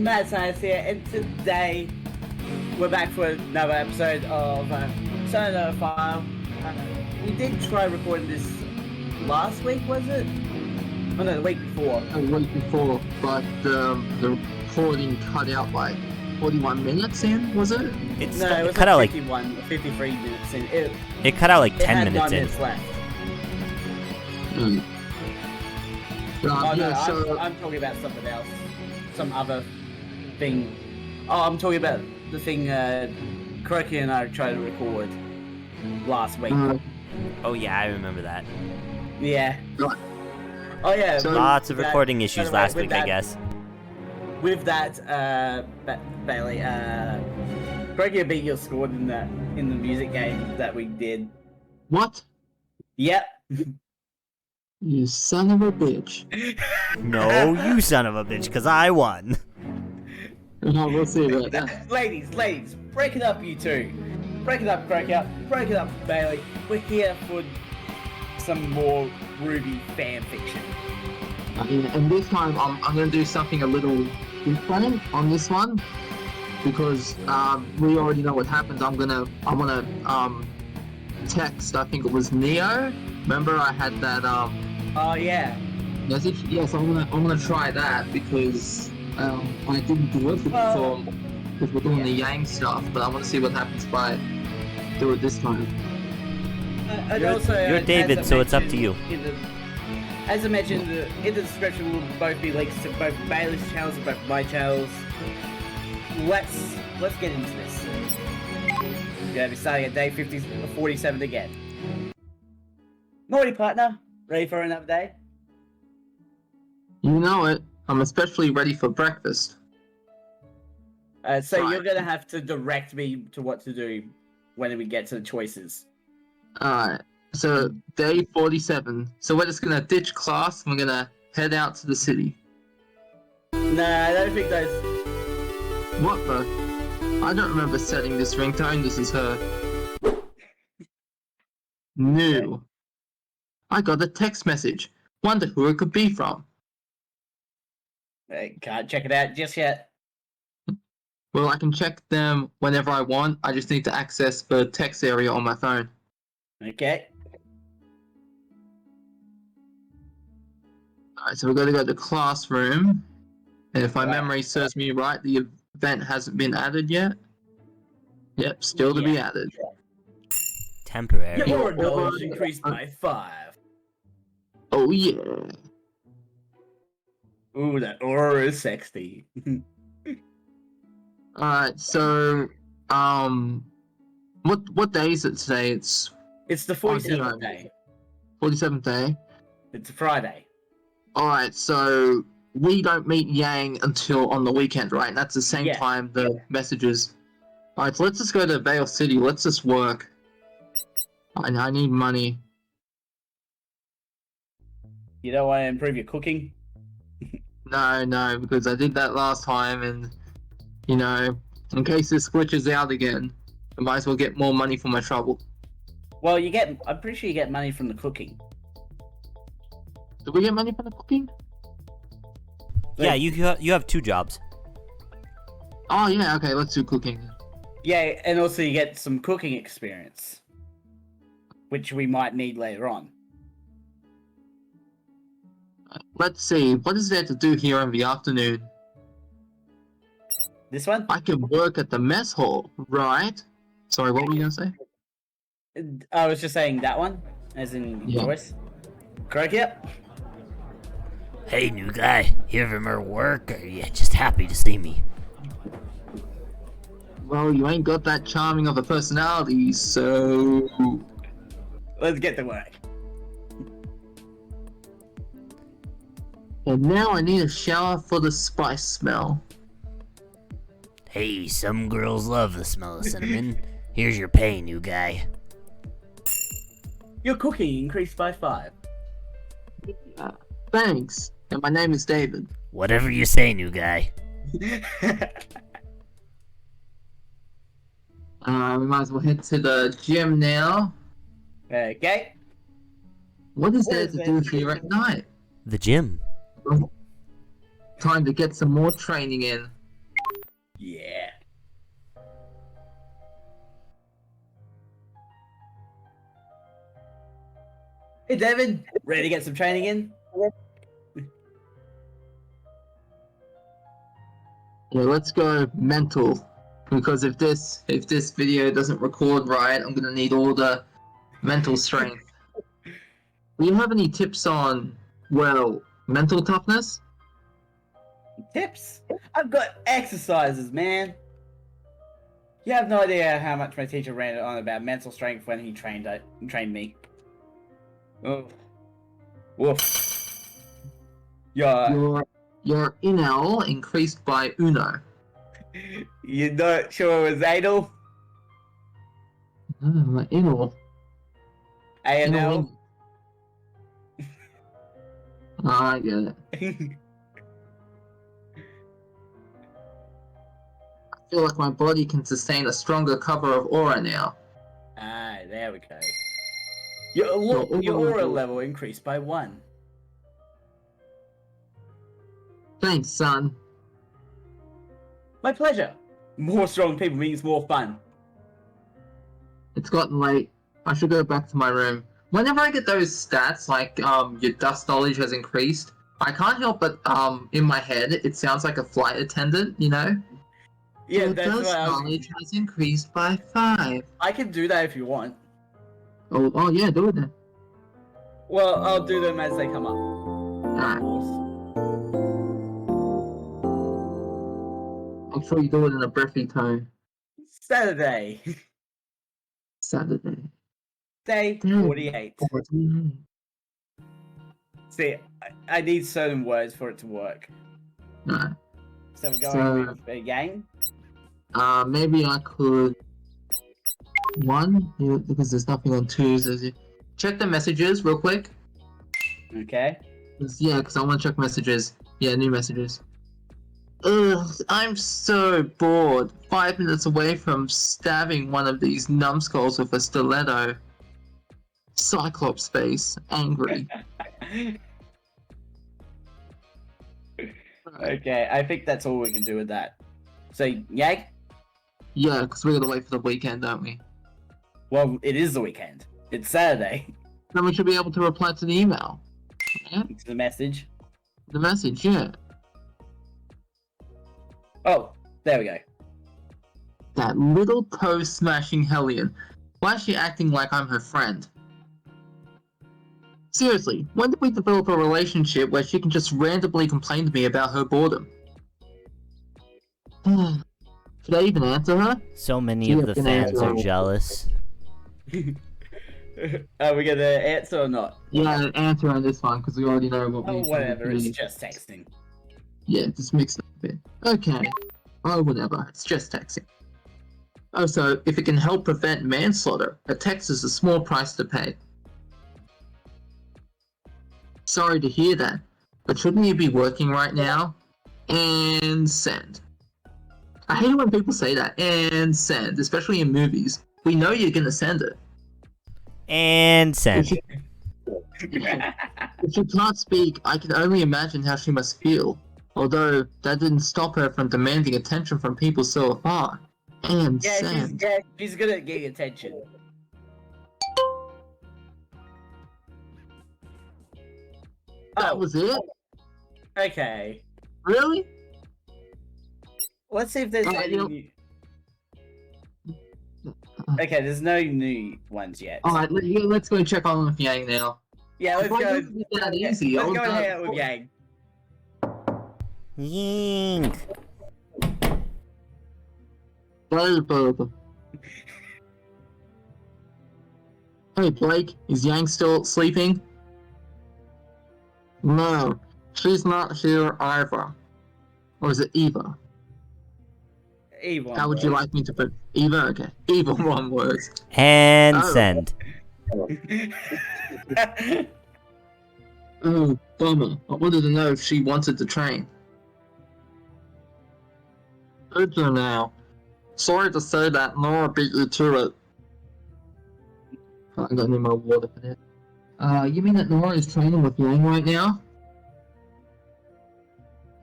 Mad Science here, and today we're back for another episode of Sonar File. We did try recording this last week, was it? Oh no, the week before. The week before, but the recording cut out like 41 minutes in, was it? No, it was cut out like 53 minutes in. It cut out like 10 had minutes 9 in. minutes left. Yeah, No, so I'm talking about something else. Some other thing. Oh, I'm talking about the thing Kroki and I tried to record last week. Oh yeah, I remember that. Yeah. Right. Oh yeah. So- Lots of that- recording by issues the way, last with week, that- I guess. With that, Bailey, Kroki beat your score in the music game that we did. what? Yep. You son of a bitch. No, you son of a bitch, because I won. No, we'll see about that. Ladies, break it up, you two. Break it up, break it up, Bailey. We're here for some more Ruby fan fiction. And this time I'm gonna do something a little different on this one because we already know what happens. I'm gonna text. I think it was Neo. Remember I had that Oh yeah. message? Yes, I'm gonna try that because I didn't do it before because we're doing the Yang stuff, but I want to see what happens if I do it this time. And You're- also, you're as David, I so it's up to mentioned you. As I mentioned, in the description will both be links to both Bailey's channels and both my channels. Let's get into this. We're gonna be starting at day 47 again. Morty partner, ready for another day? You know it. I'm especially ready for breakfast. So Right. you're gonna have to direct me to what to do when we get to the choices. Alright, so day 47. So we're just gonna ditch class and we're gonna head out to the city. Nah, I don't think those. What the? I don't remember setting this ringtone. This is her. New. I got a text message. Wonder who it could be from. Can't check it out just yet. Well, I can check them whenever I want. I just need to access the text area on my phone. Okay. Alright, so we're gonna go to the classroom. And if my Right. memory serves me right, the event hasn't been added yet. Yep, still to be added. Temporary. Your Yeah. knowledge increased by 5. Oh yeah. Ooh, that aura is sexy. Alright, so what day is it today? It's It's the Oh, 47th yeah. day. 47th day. It's a Friday. Alright, so we don't meet Yang until on the weekend, right? And that's the same Yeah. time the messages. Alright, so let's just go to Vale City. Let's just work. I need money. You don't want to improve your cooking? No, because I did that last time and, you know, in case this glitches out again, I might as well get more money for my trouble. Well, I'm pretty sure you get money from the cooking. Do we get money for the cooking? Yeah, you have 2 jobs. Oh yeah, okay, let's do cooking. Yeah, and also you get some cooking experience, which we might need later on. Let's see, what is there to do here in the afternoon? This one? I can work at the mess hall, right? Sorry, what were you gonna say? I was just saying that one, as in Yeah. choice. Correct, yep. Hey, new guy. Here from our work, or you just happy to see me? Well, you ain't got that charming of a personality, so... Let's get to work. And now I need a shower for the spice smell. Hey, some girls love the smell of cinnamon. Here's your pay, new guy. Your cooking increased by 5. Thanks, and my name is David. Whatever you say, new guy. We might as well head to the gym now. Okay. What is What there is to there do to do? here at night? The gym. Time to get some more training in. Yeah. Hey, David. Ready to get some training in? Yeah, let's go mental. Because if this video doesn't record right, I'm gonna need all the mental strength. Do you have any tips on, well, mental toughness? Tips? I've got exercises, man. You have no idea how much my teacher ran on about mental strength when he trained me. Oh. Woof. Yeah. Your inel increased by uno. You're not sure it was anal? My inel. ANL? I get it. I feel like my body can sustain a stronger cover of aura now. Ah, there we go. Your Your aura aura level- level increased by 1. Thanks, son. My pleasure. More strong people means more fun. It's gotten late. I should go back to my room. Whenever I get those stats, like your dust knowledge has increased, I can't help but in my head it sounds like a flight attendant, you know? Yeah, Your that's dust what knowledge has increased by 5. I can do that if you want. Oh yeah, do it then. Well, I'll do them as they come up. Alright. Of course. Make sure you do it in a breathy tone. Saturday. Saturday. Day Damn. 48. 48. See, I need certain words for it to work. Alright. So we're going with a game? Maybe I could... 1? Yeah, because there's nothing on 2s, is it? Check the messages real quick. Okay. Yeah, because I want to check messages. Yeah, new messages. Ugh, I'm so bored. 5 minutes away from stabbing one of these numbskulls with a stiletto. Cyclops face, angry. Okay, I think that's all we can do with that. So, Yag? Yeah, because we gotta wait for the weekend, don't we? Well, it is the weekend. It's Saturday. Then we should be able to reply to the email. Yeah? It's the message. The message, yeah. Oh, there we go. That little toe-smashing hellion. Why is she acting like I'm her friend? Seriously, when did we develop a relationship where she can just randomly complain to me about her boredom? Should I even answer her? So many Yeah, of the can fans answer. are jealous. Are we gonna answer or not? Yeah, answer on this one, because we already know what Oh, we whatever, it's need. just texting. Yeah, just mix it a bit. Okay. Oh, whatever. It's just texting. Oh, so if it can help prevent manslaughter, a text is a small price to pay. Sorry to hear that, but shouldn't you be working right now? And send. I hate it when people say that, and send, especially in movies. We know you're gonna send it. And send. If she can't speak, I can only imagine how she must feel. Although, that didn't stop her from demanding attention from people so afar. And Yeah, send. she's good at getting attention. That Oh, was it? okay. Really? Let's see if there's Alright, any you know- new... Okay, there's no new ones yet. Alright, let's go check on with Yang now. Yeah, let's I thought go. it was that Yeah, easy. let's I go was and hang done. out with Yang. Ying. Hey Blake, is Yang still sleeping? No, she's not here either. Or is it Eva? Evil. How would you like me to put Eva? Okay, Eva, one word. And Oh. send. Oh, bummer. I wanted to know if she wanted to train. Good to now. Sorry to say that Nora beat you to it. I got any more water for that. You mean that Nora is training with Yang right now?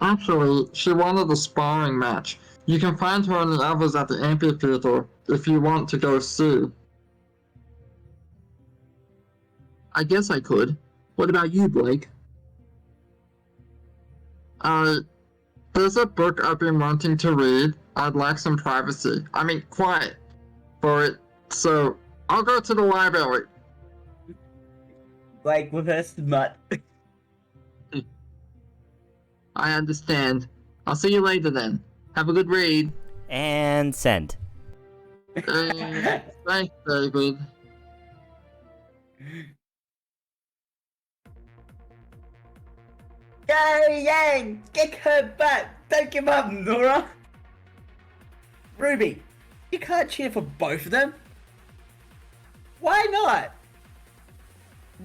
Actually, she wanted a sparring match. You can find her and the others at the amphitheater if you want to go see. I guess I could. What about you, Blake? There's a book I've been wanting to read. I'd like some privacy. I mean, quiet for it. So, I'll go to the library. Like with her smut. I understand. I'll see you later then. Have a good read. And send. Thanks, David. Go, Yang! Kick her butt! Don't give up, Nora! Ruby, you can't cheer for both of them. Why not?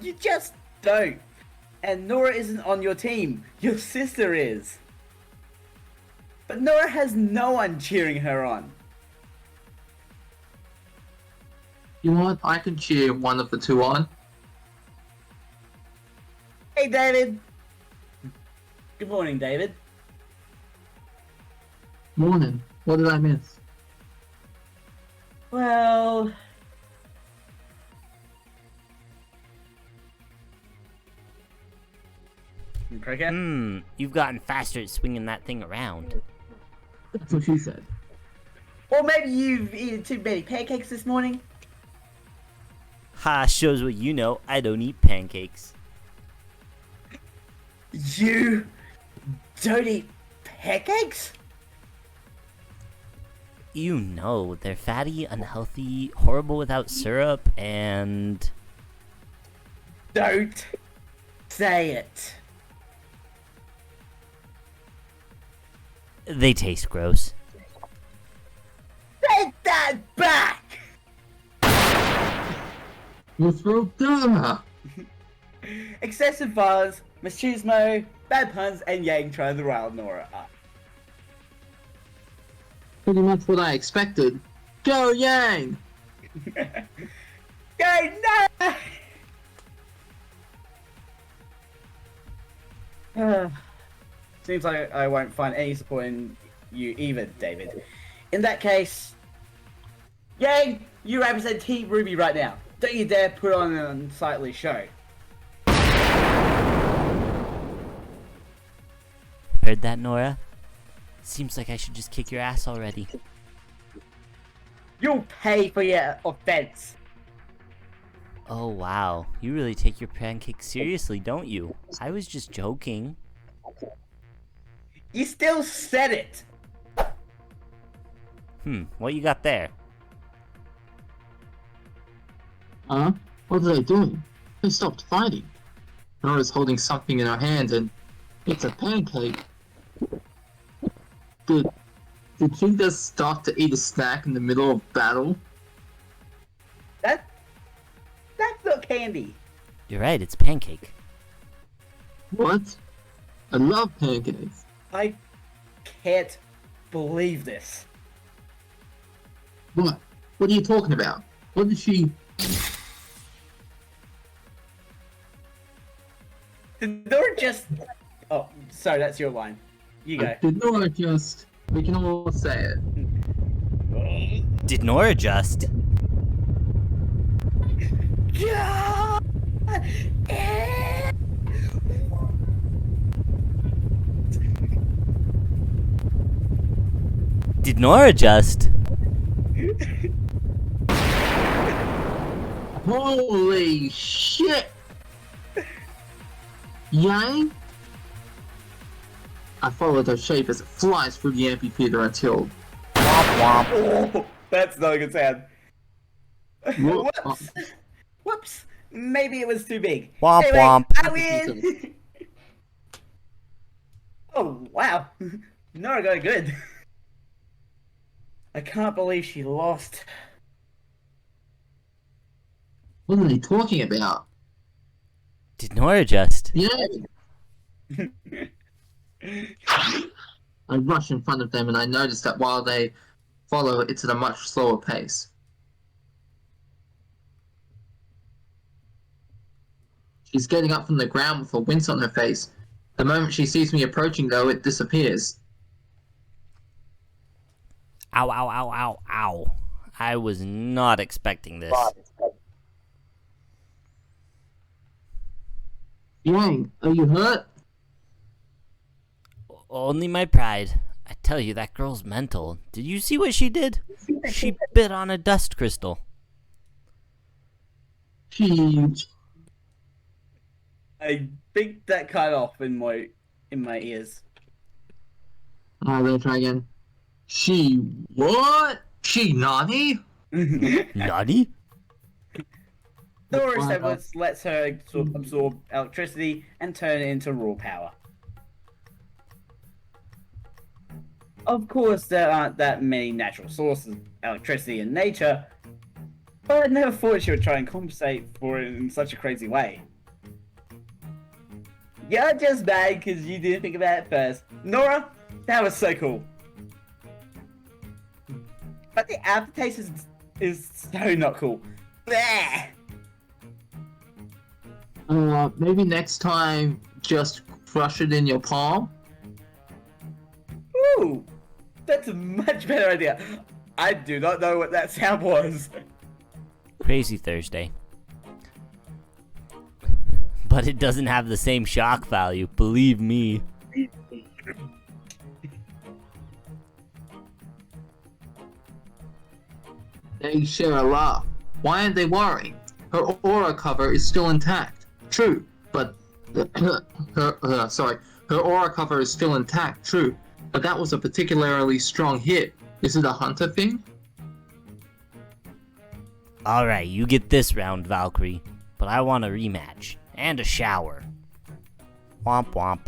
You just don't. And Nora isn't on your team. Your sister is. But Nora has no one cheering her on. You know what? I can cheer one of the two on. Hey, David. Good morning, David. Morning. What did I miss? Well... Cricket? You've gotten faster at swinging that thing around. That's what she said. Or maybe you've eaten too many pancakes this morning? Ha, shows what you know. I don't eat pancakes. You don't eat pancakes? You know, they're fatty, unhealthy, horrible without syrup, and... Don't say it. they taste gross. Take that back! You throw down. Excessive violence, machismo, bad puns, and Yang trying to rile Nora up. Pretty much what I expected. Go Yang! Go no! Seems like I won't find any support in you either, David. In that case, Yang, you represent Team Ruby right now. Don't you dare put on an unsightly show. Heard that, Nora? Seems like I should just kick your ass already. You'll pay for your offense. Oh wow, you really take your pancakes seriously, don't you? I was just joking. You still said it. What you got there? Huh? What are they doing? They stopped fighting. Nora's holding something in her hand and it's a pancake. Did she just stop to eat a snack in the middle of battle? That's not candy. You're right, it's pancake. What? I love pancakes. I can't believe this. What? What are you talking about? What did she... Did Nora just... Oh, sorry, that's your line. You go. Did Nora just... We can all say it. Did Nora just? Did Nora just? Holy shit! Yang? I followed her shape as it flies through the amphitheater until... Womp womp. Oh, that's not a good sound. Whoop. Whoops. Whoops. Maybe it was too big. Womp Anyway, womp. I win. Oh, wow. Nora got good. I can't believe she lost. What are they talking about? Did Nora just? Yeah! I rush in front of them and I notice that while they follow, it's at a much slower pace. She's getting up from the ground with a wince on her face. The moment she sees me approaching, though, it disappears. Ow, ow, ow, ow, ow. I was not expecting this. Yang, are you hurt? Only my pride. I tell you, that girl's mental. Did you see what she did? She bit on a dust crystal. Huge. I think that cut off in my ears. Alright, let's try again. She what? She naughty? Nutty? Doris Edwards lets her absorb electricity and turn it into raw power. Of course, there aren't that many natural sources of electricity in nature, but I never thought she would try and compensate for it in such a crazy way. You're just mad because you didn't think about it first. Nora, that was so cool. But the aftertaste is so not cool. Bleh! Maybe next time just crush it in your palm? Ooh, that's a much better idea. I do not know what that sound was. Crazy Thursday. But it doesn't have the same shock value, believe me. They share a lot. Why aren't they worrying? Her aura cover is still intact. True, but her aura cover is still intact. True, but that was a particularly strong hit. Is it a hunter thing? Alright, you get this round, Valkyrie. But I want a rematch. And a shower. Womp womp.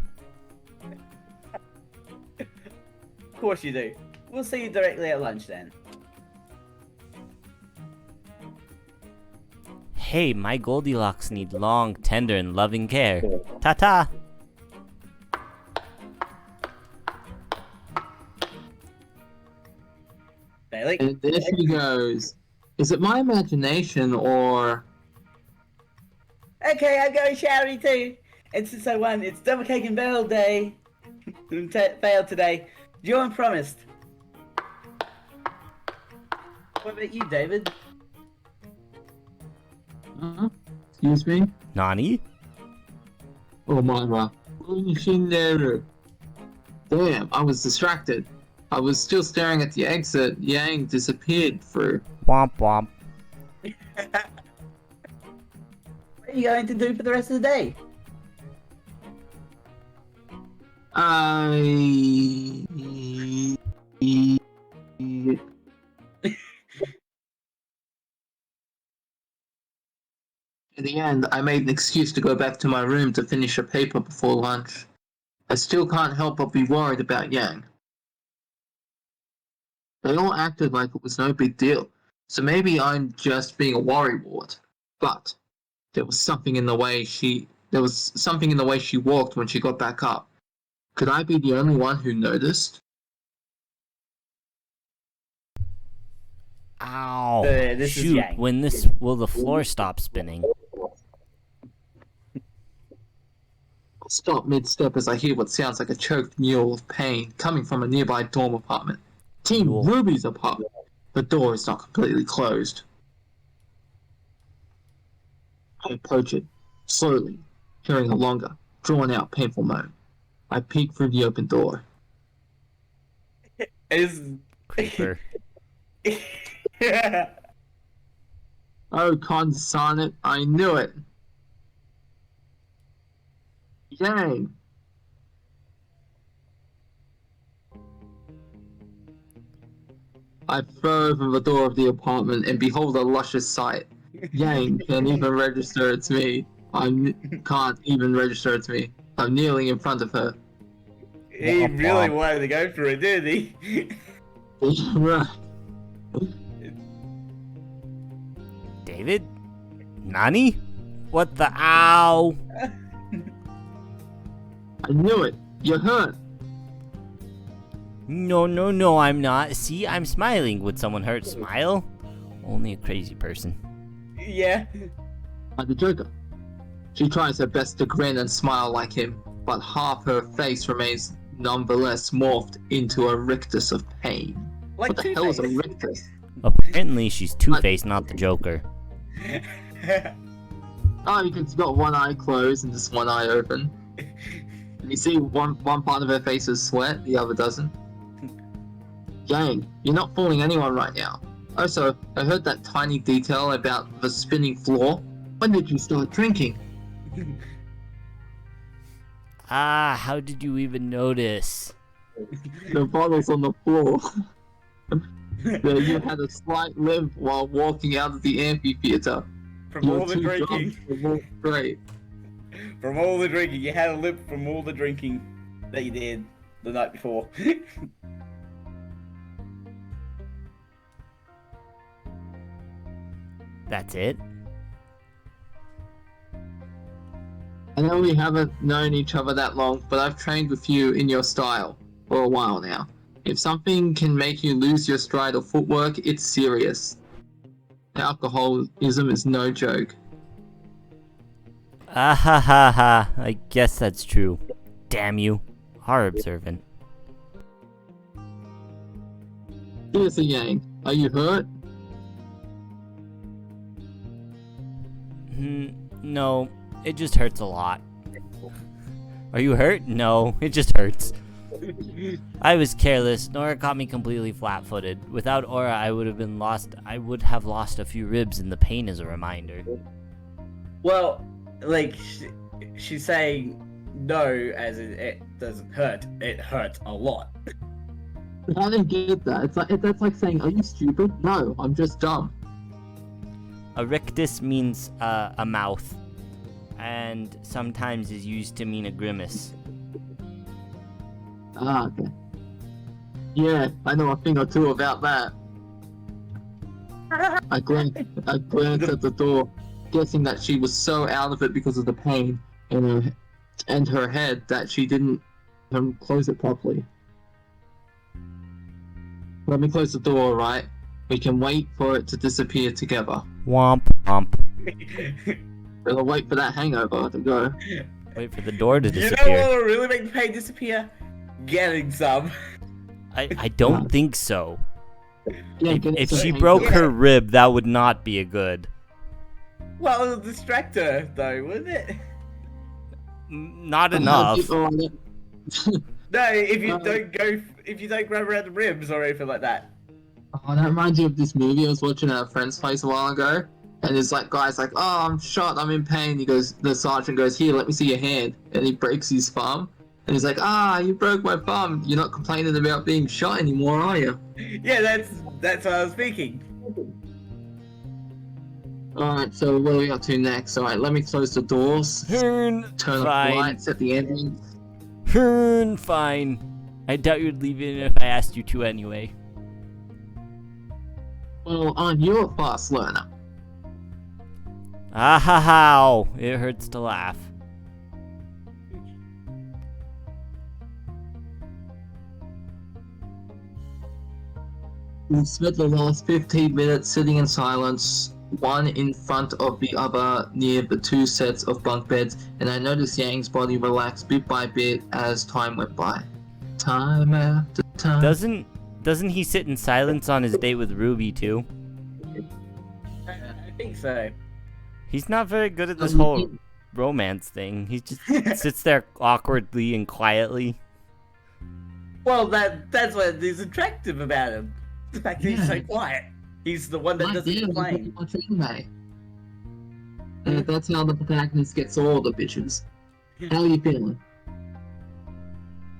Of course you do. We'll see you directly at lunch then. Hey, my Goldilocks need long, tender, and loving care. Ta-ta! Bailey? And there she goes. Is it my imagination or... Okay, I'm going showering too. And since I won, it's double cake and barrel day. Failed today. John promised. What about you, David? Excuse me? Nani? Oh my god. Damn, I was distracted. I was still staring at the exit Yang disappeared through. Womp womp. What are you going to do for the rest of the day? In the end, I made an excuse to go back to my room to finish a paper before lunch. I still can't help but be worried about Yang. They all acted like it was no big deal, so maybe I'm just being a worrywart. But there was something in the way she walked when she got back up. Could I be the only one who noticed? Ow. This is Shoot, Yang. when will the floor stop spinning? I stop mid-step as I hear what sounds like a choked mewl of pain coming from a nearby dorm apartment. Team Cool. Ruby's apartment. The door is not completely closed. I approach it, slowly, hearing a longer, drawn-out, painful moan. I peek through the open door. Is Creeper. Oh, consonant, I knew it! Yang! I throw open the door of the apartment and behold a luscious sight. Yang can't even register it's me. Can't even register it's me. I'm kneeling in front of her. He really wanted to go for it, didn't he? Right. David? Nani? What the ow? I knew it. You're hurt. No, I'm not. See, I'm smiling. Would someone hurt smile? Only a crazy person. Yeah. Like a joker. She tries her best to grin and smile like him, but half her face remains nonetheless morphed into a rictus of pain. Like What the hell is a Two-Face. rictus? Apparently, she's Two-Face, not the Joker. Oh, she's got one eye closed and just one eye open. And you see one part of her face is sweat, the other doesn't. Gang, you're not fooling anyone right now. Also, I heard that tiny detail about the spinning floor. When did you start drinking? Ah, how did you even notice? The bottle's on the floor. There you had a slight limp while walking out of the amphitheater. From You were all the too drinking. drunk to walk straight. From all the drinking. You had a lip from all the drinking that you did the night before. That's it? I know we haven't known each other that long, but I've trained with you in your style for a while now. If something can make you lose your stride of footwork, it's serious. Alcoholism is no joke. Ah ha ha ha, I guess that's true. Damn you. Are observant. Seriously, Yang, are you hurt? No, it just hurts a lot. Are you hurt? No, it just hurts. I was careless. Nora caught me completely flat-footed. Without Aura, I would have lost a few ribs, and the pain is a reminder. Well, like, she's saying no, as in it doesn't hurt. It hurts a lot. I didn't get that. That's like saying, are you stupid? No, I'm just dumb. A rictus means a mouth, and sometimes is used to mean a grimace. Ah, okay. Yeah, I know a thing or two about that. I glanced at the door, guessing that she was so out of it because of the pain in her head that she didn't close it properly. Let me close the door, alright? We can wait for it to disappear together. Womp womp. We'll wait for that hangover to go. Wait for the door to You know disappear. what will really make the pain disappear? Getting some. I don't think so. Yeah, If she broke her rib, that would not be a good. Well, it'll distract her, though, wouldn't it? Not enough. No, if you don't grab around the ribs or anything like that. Oh, that reminds you of this movie I was watching at a friend's place a while ago. And this guy's like, oh, I'm shot, I'm in pain. The sergeant goes, here, let me see your hand. And he breaks his thumb. And he's like, you broke my thumb. You're not complaining about being shot anymore, are you? Yeah, that's what I was thinking. Alright, so what are we up to next? Alright, let me close the doors. Turn off the lights at the entrance. Fine. I doubt you'd leave in if I asked you to anyway. Well, you're a fast learner. Ah ha how. It hurts to laugh. We've spent the last 15 minutes sitting in silence, one in front of the other near the two sets of bunk beds, and I noticed Yang's body relaxed bit by bit as time went by. Time after time. Doesn't he sit in silence on his date with Ruby too? I think so. He's not very good at this whole romance thing. He just sits there awkwardly and quietly. Well, that's what is attractive about him. The fact that he's so quiet. He's the one that doesn't complain. That's how the protagonist gets all the bitches. How are you feeling?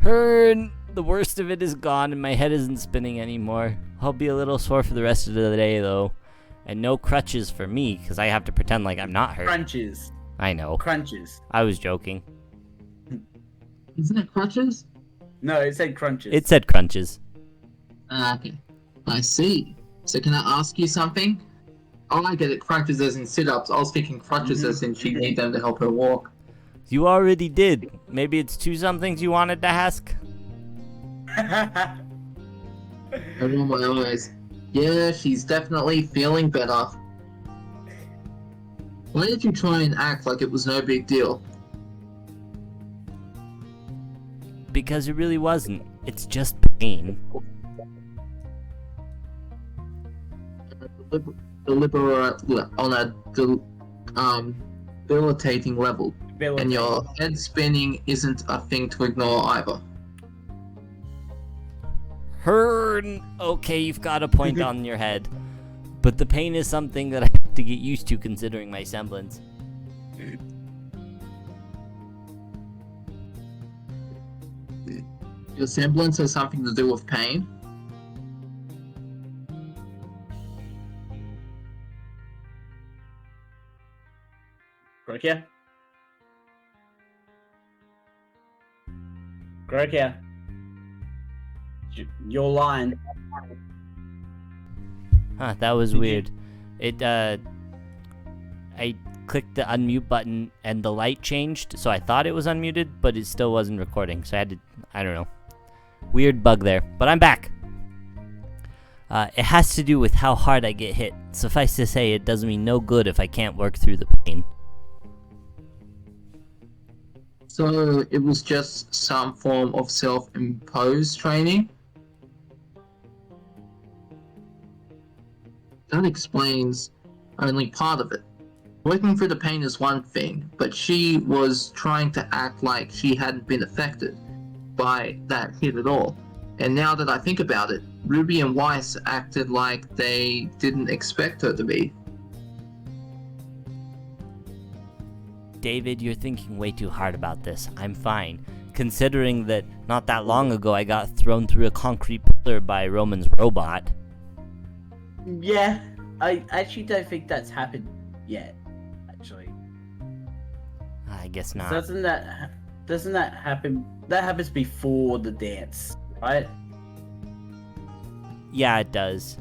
Hearn, the worst of it is gone and my head isn't spinning anymore. I'll be a little sore for the rest of the day though. And no crutches for me, because I have to pretend like I'm not hurt. Crunches. I know. Crunches. I was joking. Isn't it crutches? No, it said crunches. It said crunches. Okay. I see. So can I ask you something? Oh, I get it. Crunches as in sit-ups. I was thinking crutches as in she'd need them to help her walk. You already did. Maybe it's two somethings you wanted to ask? Over my eyes. Yeah, she's definitely feeling better. Why did you try and act like it was no big deal? Because it really wasn't. It's just pain. on a debilitating level, and your head spinning isn't a thing to ignore either. Hearn. Okay, you've got a point on your head. But the pain is something that I have to get used to considering my semblance. Your semblance has something to do with pain? Grokia? Grokia? Your line. Huh, that was weird. I clicked the unmute button and the light changed, so I thought it was unmuted, but it still wasn't recording, so I had to, I don't know. Weird bug there, but I'm back. It has to do with how hard I get hit. Suffice to say, it does me no good if I can't work through the pain. So it was just some form of self-imposed training? That explains only part of it. Working through the pain is one thing, but she was trying to act like she hadn't been affected by that hit at all. And now that I think about it, Ruby and Weiss acted like they didn't expect her to be. David, you're thinking way too hard about this. I'm fine. Considering that not that long ago I got thrown through a concrete pillar by Roman's robot. Yeah, I actually don't think that's happened yet. Actually, I guess not. doesn't that happen? That happens before the dance, right? Yeah, it does.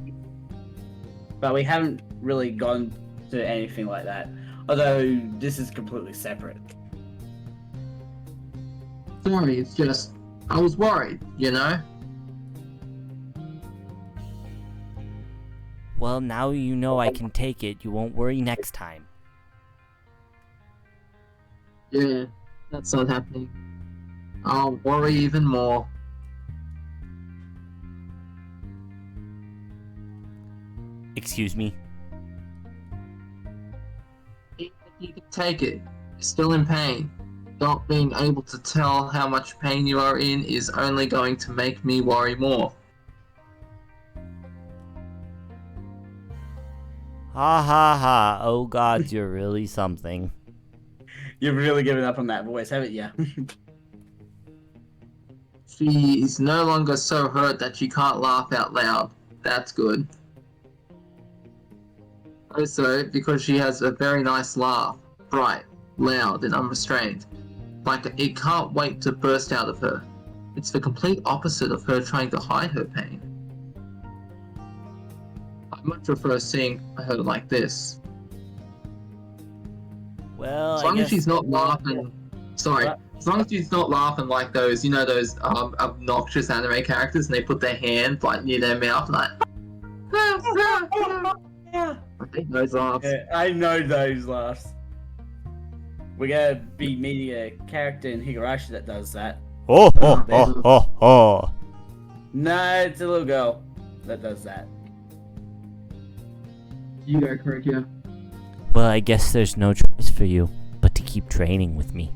But we haven't really gone to anything like that. Although this is completely separate. Sorry, it's just, I was worried, you know? Well, now you know I can take it. You won't worry next time. Yeah, that's not happening. I'll worry even more. Excuse me? Even if you can take it, you're still in pain. Not being able to tell how much pain you are in is only going to make me worry more. Ha ha ha. Oh gods, you're really something. You've really given up on that voice, haven't you? She is no longer so hurt that she can't laugh out loud. That's good. Also, because she has a very nice laugh. Bright, loud, and unrestrained. Like it can't wait to burst out of her. It's the complete opposite of her trying to hide her pain. I much prefer seeing her like this. Well, As long I as guess... she's not laughing... Sorry. As long as she's not laughing like those, you know, those obnoxious anime characters, and they put their hand like near their mouth, like. Yeah. I hate those laughs. Yeah, I know those laughs. We're gonna be meeting a character in Higurashi that does that. Oh ho ho ho ho. No, it's a little girl that does that. You go, Kurikya. Well, I guess there's no choice for you but to keep training with me.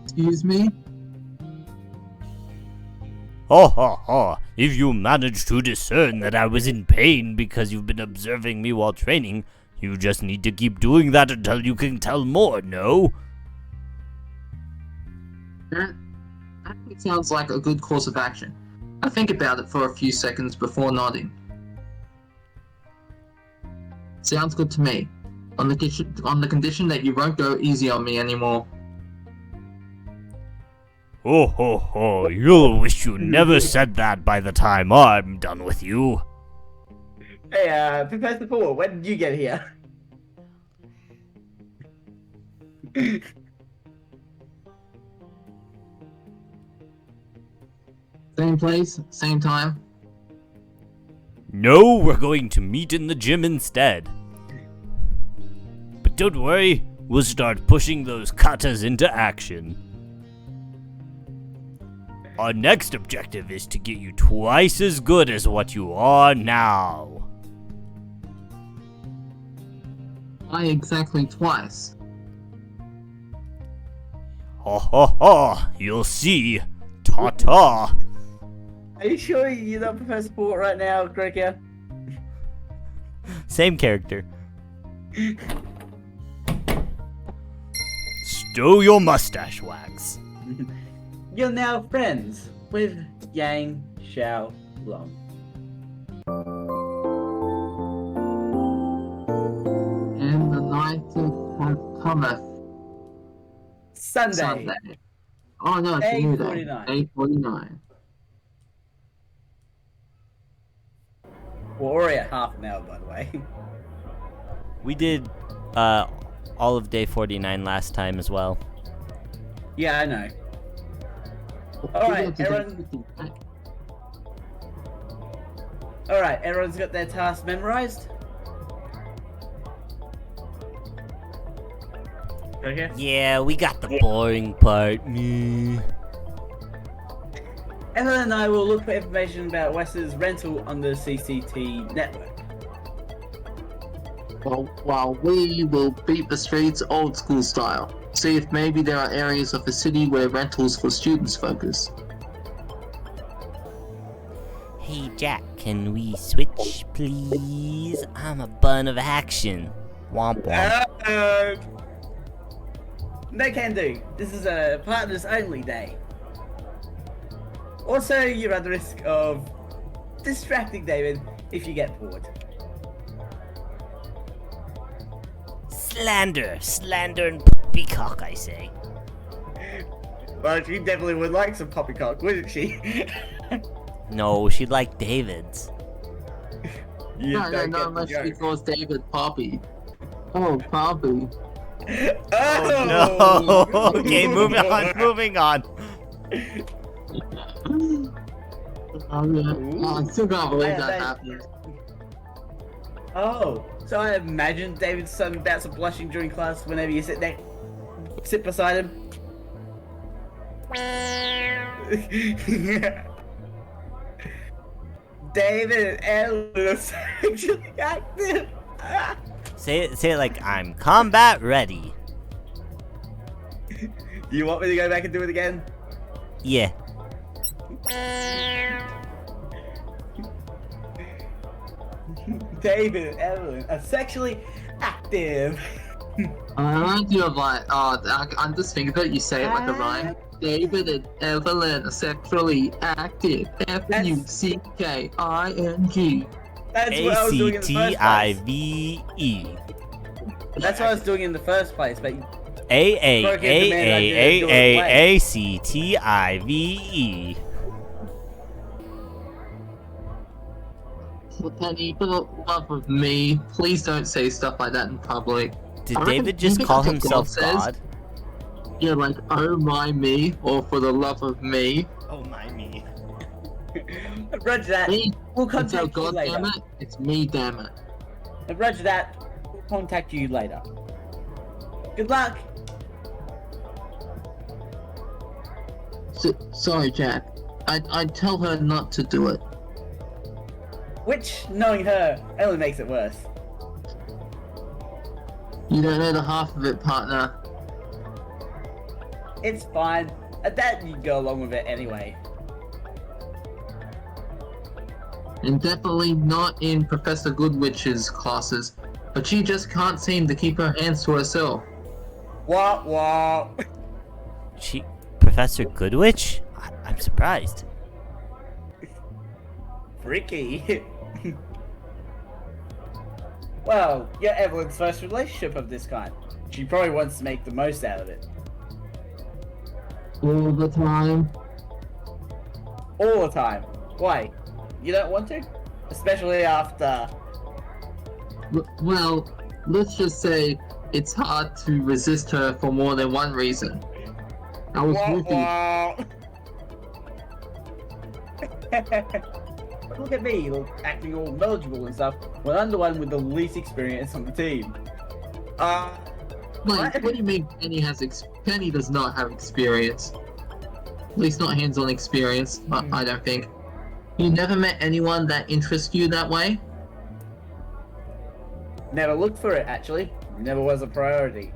Excuse me? Ha ha ha. If you manage to discern that I was in pain because you've been observing me while training, you just need to keep doing that until you can tell more, no? That actually sounds like a good course of action. I think about it for a few seconds before nodding. Sounds good to me. On the condition that you won't go easy on me anymore. Ho ho ho. You'll wish you never said that by the time I'm done with you. Hey, Professor Paul, when did you get here? Same place, same time. No, we're going to meet in the gym instead. But don't worry, we'll start pushing those katas into action. Our next objective is to get you twice as good as what you are now. Why exactly twice? Ha ha ha, you'll see. Ta-ta. Are you sure you're not Professor Port right now, Gregor? Same character. Stow your mustache wax. You're now friends with Yang Xiao Long. And the night cometh Sunday. Oh no, it's a new day. 8:49. 8:49. We're already at half an hour, by the way. We did all of day 49 last time as well. Yeah, I know. Alright, everyone's got their task memorized? Okay. Yeah, we got the boring part. Meh. Evelyn and I will look for information about Wes's rental on the CCT network. While we will beat the streets old school style. See if maybe there are areas of the city where rentals for students focus. Hey Jack, can we switch, please? I'm a bun of action. Womp womp. No can do. This is a partners only day. Also, you run the risk of distracting David if you get bored. Slander and poppycock, I say. Well, she definitely would like some poppycock, wouldn't she? No, she'd like David's. No, unless she calls David Poppy. Oh, Poppy. Oh No. Okay, moving on. Oh, yeah. I still can't believe Yeah, that happened. Oh, so I imagine David's sudden bouts of blushing during class whenever you sit beside him. David and Ellen are sexually active. Say it like I'm combat ready. You want me to go back and do it again? Yeah. David and Evelyn are sexually active. I like you of like, I'm just thinking that you say it like a rhyme. David and Evelyn are sexually active. F-U-C-K-I-N-G. That's what I was doing in the first place. A-C-T-I-V-E. That's what I was doing in the first place, but A-A-A-A-A-C-T-I-V-E. Penny, for the love of me, please don't say stuff like that in public. Did I reckon- David just think call that's what himself says. God? Yeah, like, oh my me, or for the love of me. Oh my me. Roger that. Me? We'll It's your contact you God later. damn it. It's me, damn it. Roger that. We'll contact you later. Good luck. Sorry, Jack. I'd tell her not to do it. Which, knowing her, only makes it worse. You don't know the half of it, partner. It's fine. At that, you'd go along with it anyway. And definitely not in Professor Goodwich's classes. But she just can't seem to keep her hands to herself. What? Professor Goodwitch? I'm surprised. Freaky. Well, you're Evelyn's first relationship of this kind. She probably wants to make the most out of it. All the time. All the time. Why? You don't want to? Especially after... Well, let's just say it's hard to resist her for more than one reason. I was Look at me, acting all knowledgeable and stuff, when I'm the one with the least experience on the team. Wait, what do you mean Penny has Penny does not have experience? At least not hands-on experience, I don't think. You never met anyone that interests you that way? Never looked for it, actually. Never was a priority.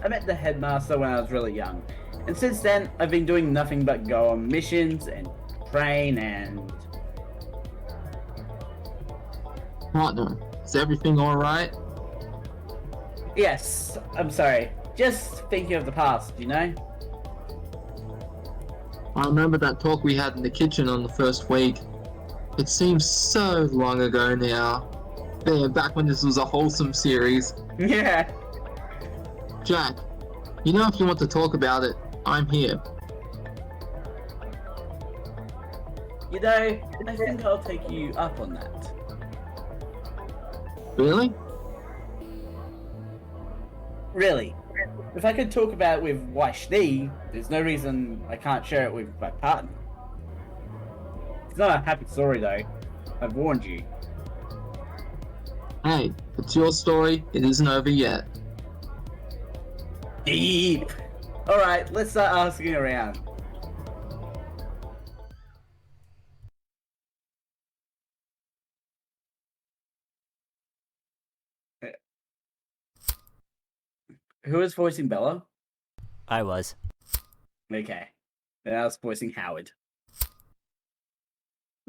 I met the headmaster when I was really young, and since then, I've been doing nothing but go on missions and train and... Partner, is everything alright? Yes, I'm sorry. Just thinking of the past, you know? I remember that talk we had in the kitchen on the first week. It seems so long ago now. Yeah, back when this was a wholesome series. Yeah. Jack, you know if you want to talk about it, I'm here. You know, I think I'll take you up on that. Really? Really. If I could talk about it with Washni, there's no reason I can't share it with my partner. It's not a happy story though. I've warned you. Hey, it's your story, it isn't over yet. Deep! Alright, let's start asking around. Who is voicing Bella? I was. Okay. Then I was voicing Howard.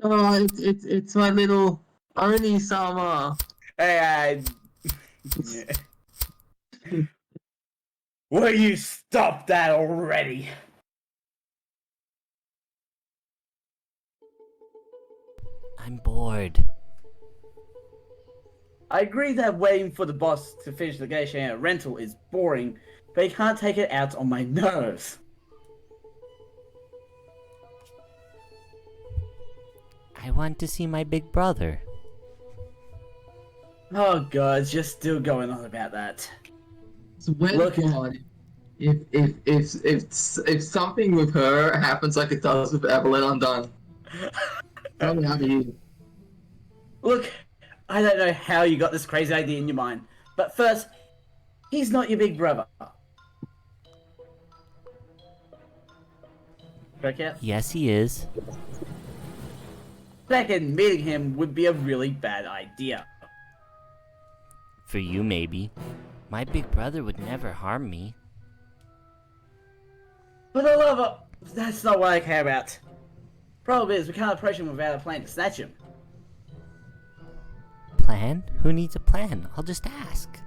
Oh, it's my little Oni-sama. Hey, yeah. Will you stop that already? I'm bored. I agree that waiting for the boss to finish negotiating a rental is boring, but he can't take it out on my nerves. I want to see my big brother. Oh god, you're still going on about that. Swear Look- to God, if something with her happens like it does with Evelyn, I'm done. Tell me how to use it. Look, I don't know how you got this crazy idea in your mind, but first, he's not your big brother. Okay? Yes, he is. Second, meeting him would be a really bad idea. For you, maybe. My big brother would never harm me. For the love of... That's not what I care about. Problem is, we can't approach him without a plan to snatch him. Plan? Who needs a plan? I'll just ask.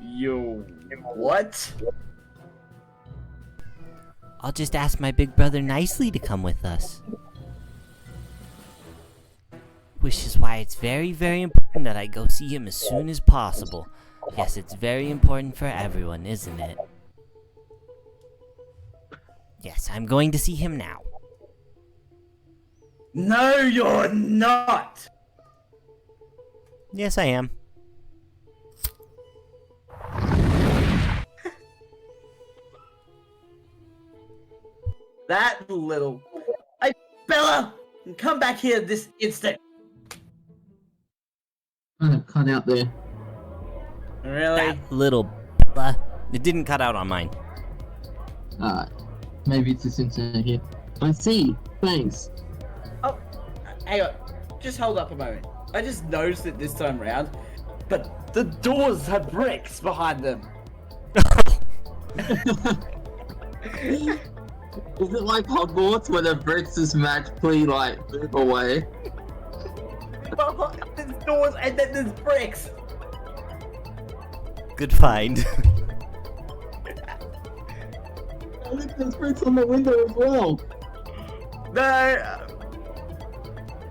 You... what? I'll just ask my big brother nicely to come with us. Which is why it's very, very important that I go see him as soon as possible. Yes, it's very important for everyone, isn't it? Yes, I'm going to see him now. No, you're not! Yes, I am. That little... Bella! Come back here this instant! Kind of cut out there. Really? That little It didn't cut out on mine. Maybe it's this internet here. I see. Thanks. Oh, hang on. Just hold up a moment. I just noticed it this time round, but the doors have bricks behind them. Is it like Hogwarts where the bricks just magically like move away? There's doors and then there's bricks. Good find. I think there's bricks on the window as well. No,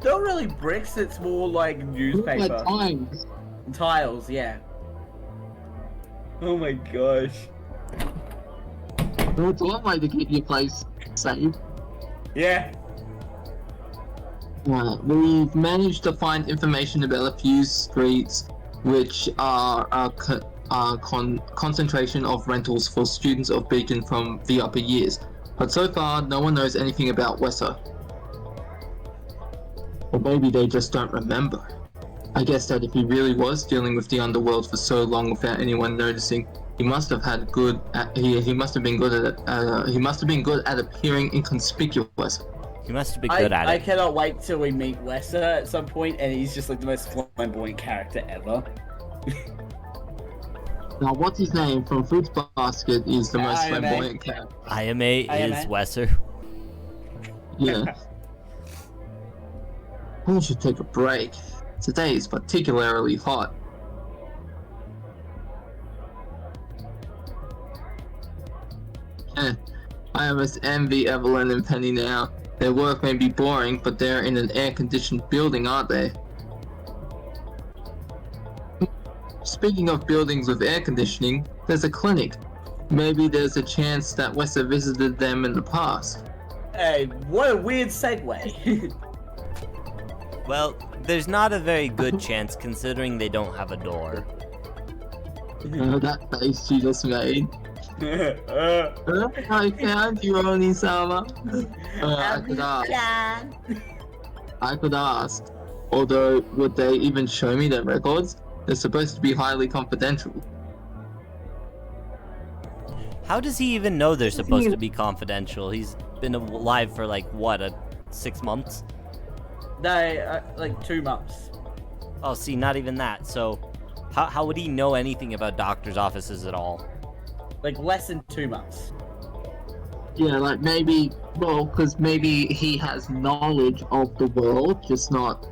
not really bricks. It's more like newspaper. Like times. Tiles, yeah. Oh my gosh. Well, it's one way to keep your place safe. Yeah. Right, we've managed to find information about a few streets which are a concentration of rentals for students of Beacon from the upper years. But so far, no one knows anything about Wesser. Or maybe they just don't remember. I guess that if he really was dealing with the underworld for so long without anyone noticing, he must have had good. He must have been good at it. He must have been good at appearing inconspicuous. He must have been good at I it. cannot wait till we meet Lesser at some point, and he's just like the most flamboyant character ever. Now, what's his name from Fruits Basket is the most Ayame. flamboyant character. Ayame is Ayame. Wesser. Yeah. We should take a break. Today is particularly hot. I almost envy Evelyn and Penny now. Their work may be boring, but they're in an air-conditioned building, aren't they? Speaking of buildings with air conditioning, there's a clinic. Maybe there's a chance that Wesser visited them in the past. Hey, what a weird segue. Well, there's not a very good chance considering they don't have a door. That face she just made. I found you, Oni-sama. I could ask. Although, would they even show me their records? They're supposed to be highly confidential. How does he even know they're supposed to be confidential? He's been alive for like, what, 6 months? No, like 2 months. Oh, see, not even that. So, how would he know anything about doctor's offices at all? Like less than 2 months. Yeah, like maybe, well, because maybe he has knowledge of the world, just not,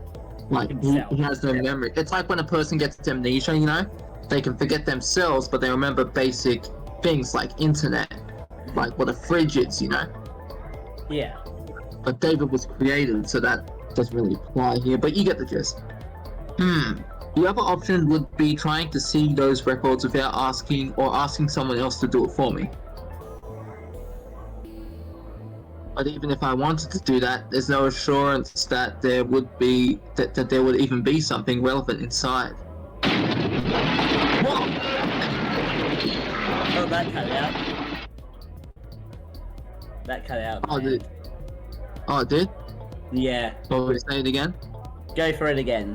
like, he has no memory. It's like when a person gets amnesia, you know? They can forget themselves, but they remember basic things like internet, like what a fridge is, you know? Yeah. But David was created, so that doesn't really apply here, but you get the gist. The other option would be trying to see those records without asking, or asking someone else to do it for me. But even if I wanted to do that, there's no assurance that there would be, that there would even be something relevant inside. Whoa! Oh, that cut out. That cut out. Oh, man. it did? Yeah. Oh, we say it again? Go for it again.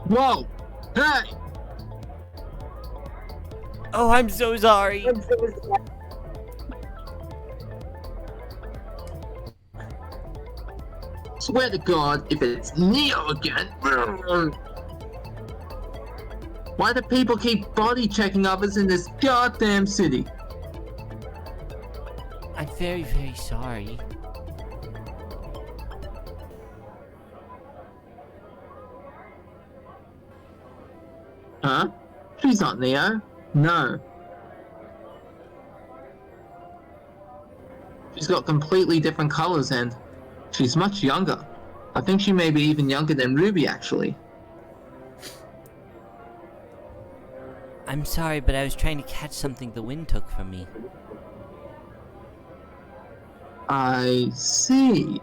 Whoa! Hey! Oh, I'm so sorry. Swear to God, if it's Neo again. Why do people keep body checking others in this goddamn city? I'm very, very sorry. Huh? She's not Neo. No. She's got completely different colors and she's much younger. I think she may be even younger than Ruby, actually. I'm sorry, but I was trying to catch something the wind took from me. I see.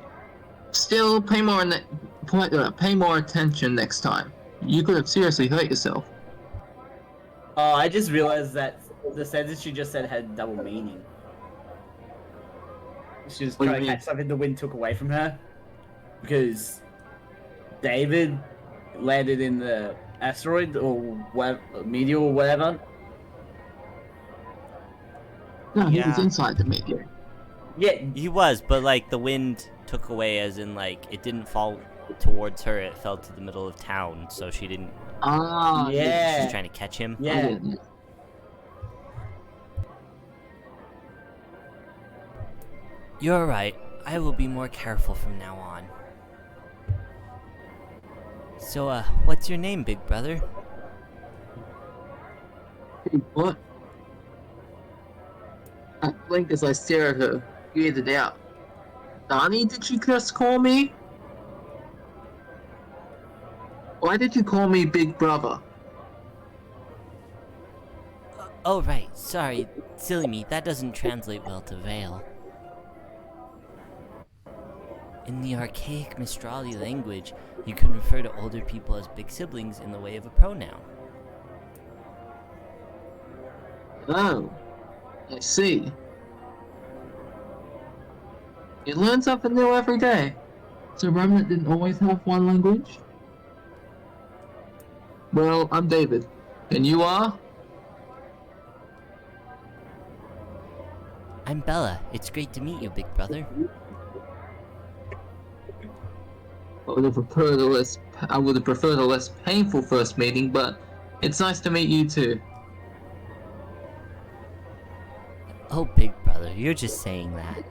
Still, pay more attention next time. You could have seriously hurt yourself. Oh, I just realized that the sentence she just said had double meaning. She was What do trying you to mean? catch something the wind took away from her. Because David landed in the asteroid or whatever, meteor or whatever. No, he was Yeah. inside the meteor. Yeah, He was, but like the wind took away as in like it didn't fall towards her, it fell to the middle of town, so she didn't Ah, Yeah. she's trying to catch him. yeah. You're right. I will be more careful from now on. So, what's your name, big brother? What? I blink as I stare at her, weirded out. Nani, did you just call me? Why did you call me Big Brother? Oh, right. Sorry. Silly me. That doesn't translate well to Vale. In the archaic Mistrali language, you can refer to older people as big siblings in the way of a pronoun. Oh, I see. You learn something new every day. So Remnant didn't always have one language? Well, I'm David. And you are? I'm Bella. It's great to meet you, big brother. I would have preferred a less painful first meeting, but it's nice to meet you too. Oh, big brother, you're just saying that.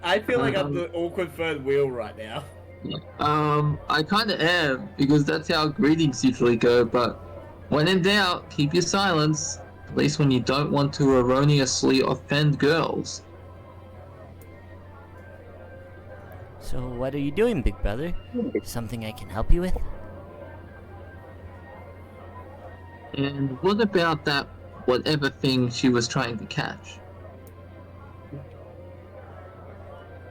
I feel like I'm the awkward third wheel right now. I kinda am, because that's how greetings usually go, but when in doubt, keep your silence, at least when you don't want to erroneously offend girls. So what are you doing, big brother? Something I can help you with? And what about that whatever thing she was trying to catch?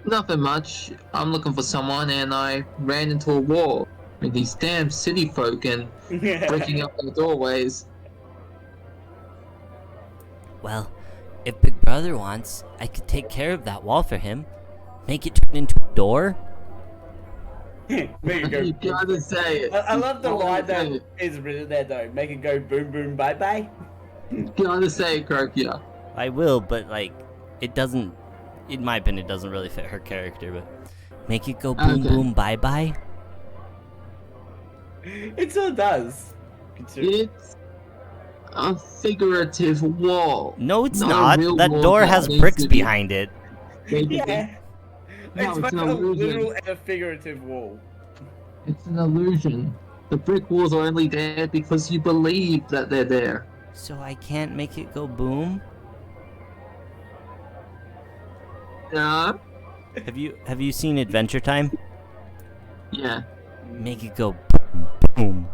Nothing much. I'm looking for someone and I ran into a wall with these damn city folk and breaking up their doorways. Well, if big brother wants, I could take care of that wall for him. Make it turn into a door? Make it go. You gotta say it. I love the You line gotta say that is written there though. Make it go boom boom bye bye. it. You gotta say it, Krokia. I will, but like, it doesn't, in my opinion, it doesn't really fit her character, but make it go boom Okay. boom bye bye? It still does. It's a figurative wall. No, it's Not a not. real That wall door that has needs bricks to be- behind it. Yeah. No, It's it's both an a illusion. literal and a figurative wall. It's an illusion. The brick walls are only there because you believe that they're there. So I can't make it go boom? No? Have you seen Adventure Time? Yeah. Make it go boom boom.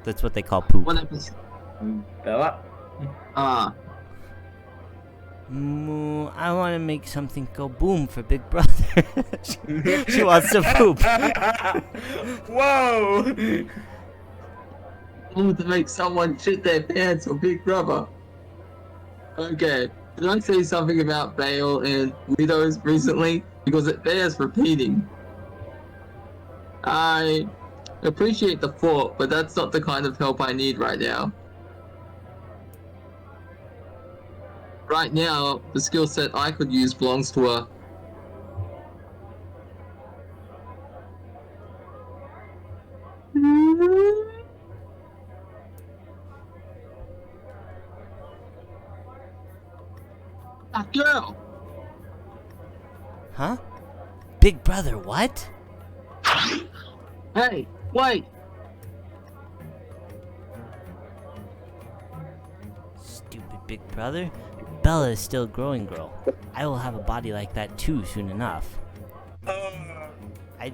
That's what they call poop. What episode? Bella. Ah. Moo, I want to make something go boom for Big Brother. she wants to poop. Whoa! I want to make someone shit their pants for Big Brother. Okay. Did I say something about Bale and widows recently? Because it bears repeating. I appreciate the thought, but that's not the kind of help I need right now. Right now, the skill set I could use belongs to a... that girl! Huh? Big Brother, what? Hey, wait! Stupid Big Brother. Bella is still a growing girl. I will have a body like that too soon enough. I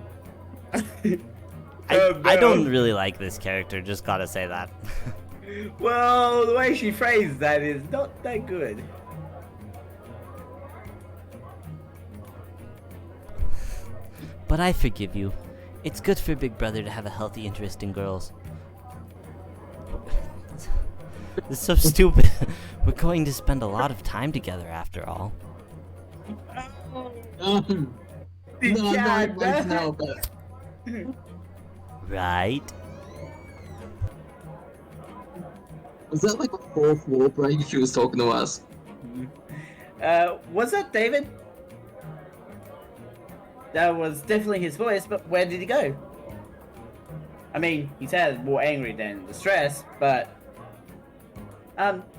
I don't really like this character, just gotta say that. Well, the way she phrased that is not that good. But I forgive you. It's good for Big Brother to have a healthy interest in girls. This is so stupid. We're going to spend a lot of time together after all. Did No, ya, no, no, no, but... Right? Was that like a fourth wall break she was talking to us? Was that David? That was definitely his voice, but where did he go? I mean, he sounded more angry than distressed, but...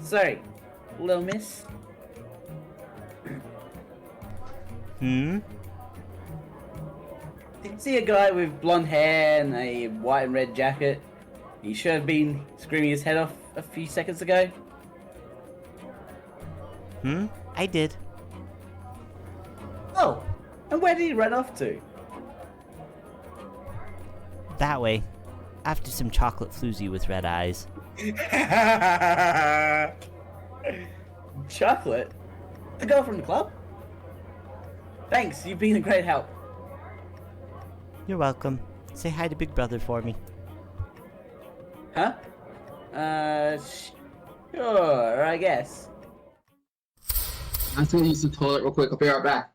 sorry. Little miss? Hmm? Did you see a guy with blonde hair and a white and red jacket? He should have been screaming his head off a few seconds ago. Hmm? I did. Oh! And where did he run off to? That way. After some chocolate floozy with red eyes. Chocolate? The girl from the club? Thanks, you've been a great help. You're welcome. Say hi to Big Brother for me. Huh? Sure, I guess. I'm gonna use the toilet real quick, I'll be right back.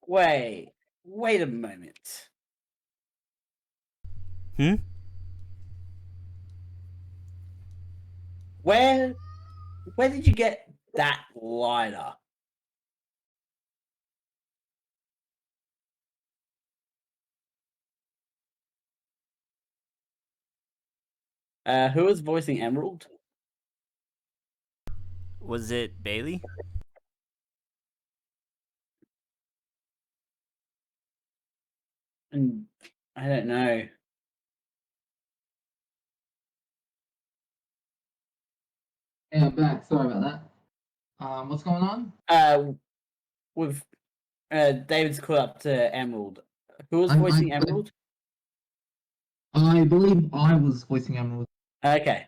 Wait a moment. Hmm? Where did you get that lighter? Who was voicing Emerald? Was it Bailey? And I don't know. Yeah, I'm back. Sorry about that. What's going on? With David's caught up to Emerald. Who was I, voicing I, Emerald? I believe I was voicing Emerald. Okay.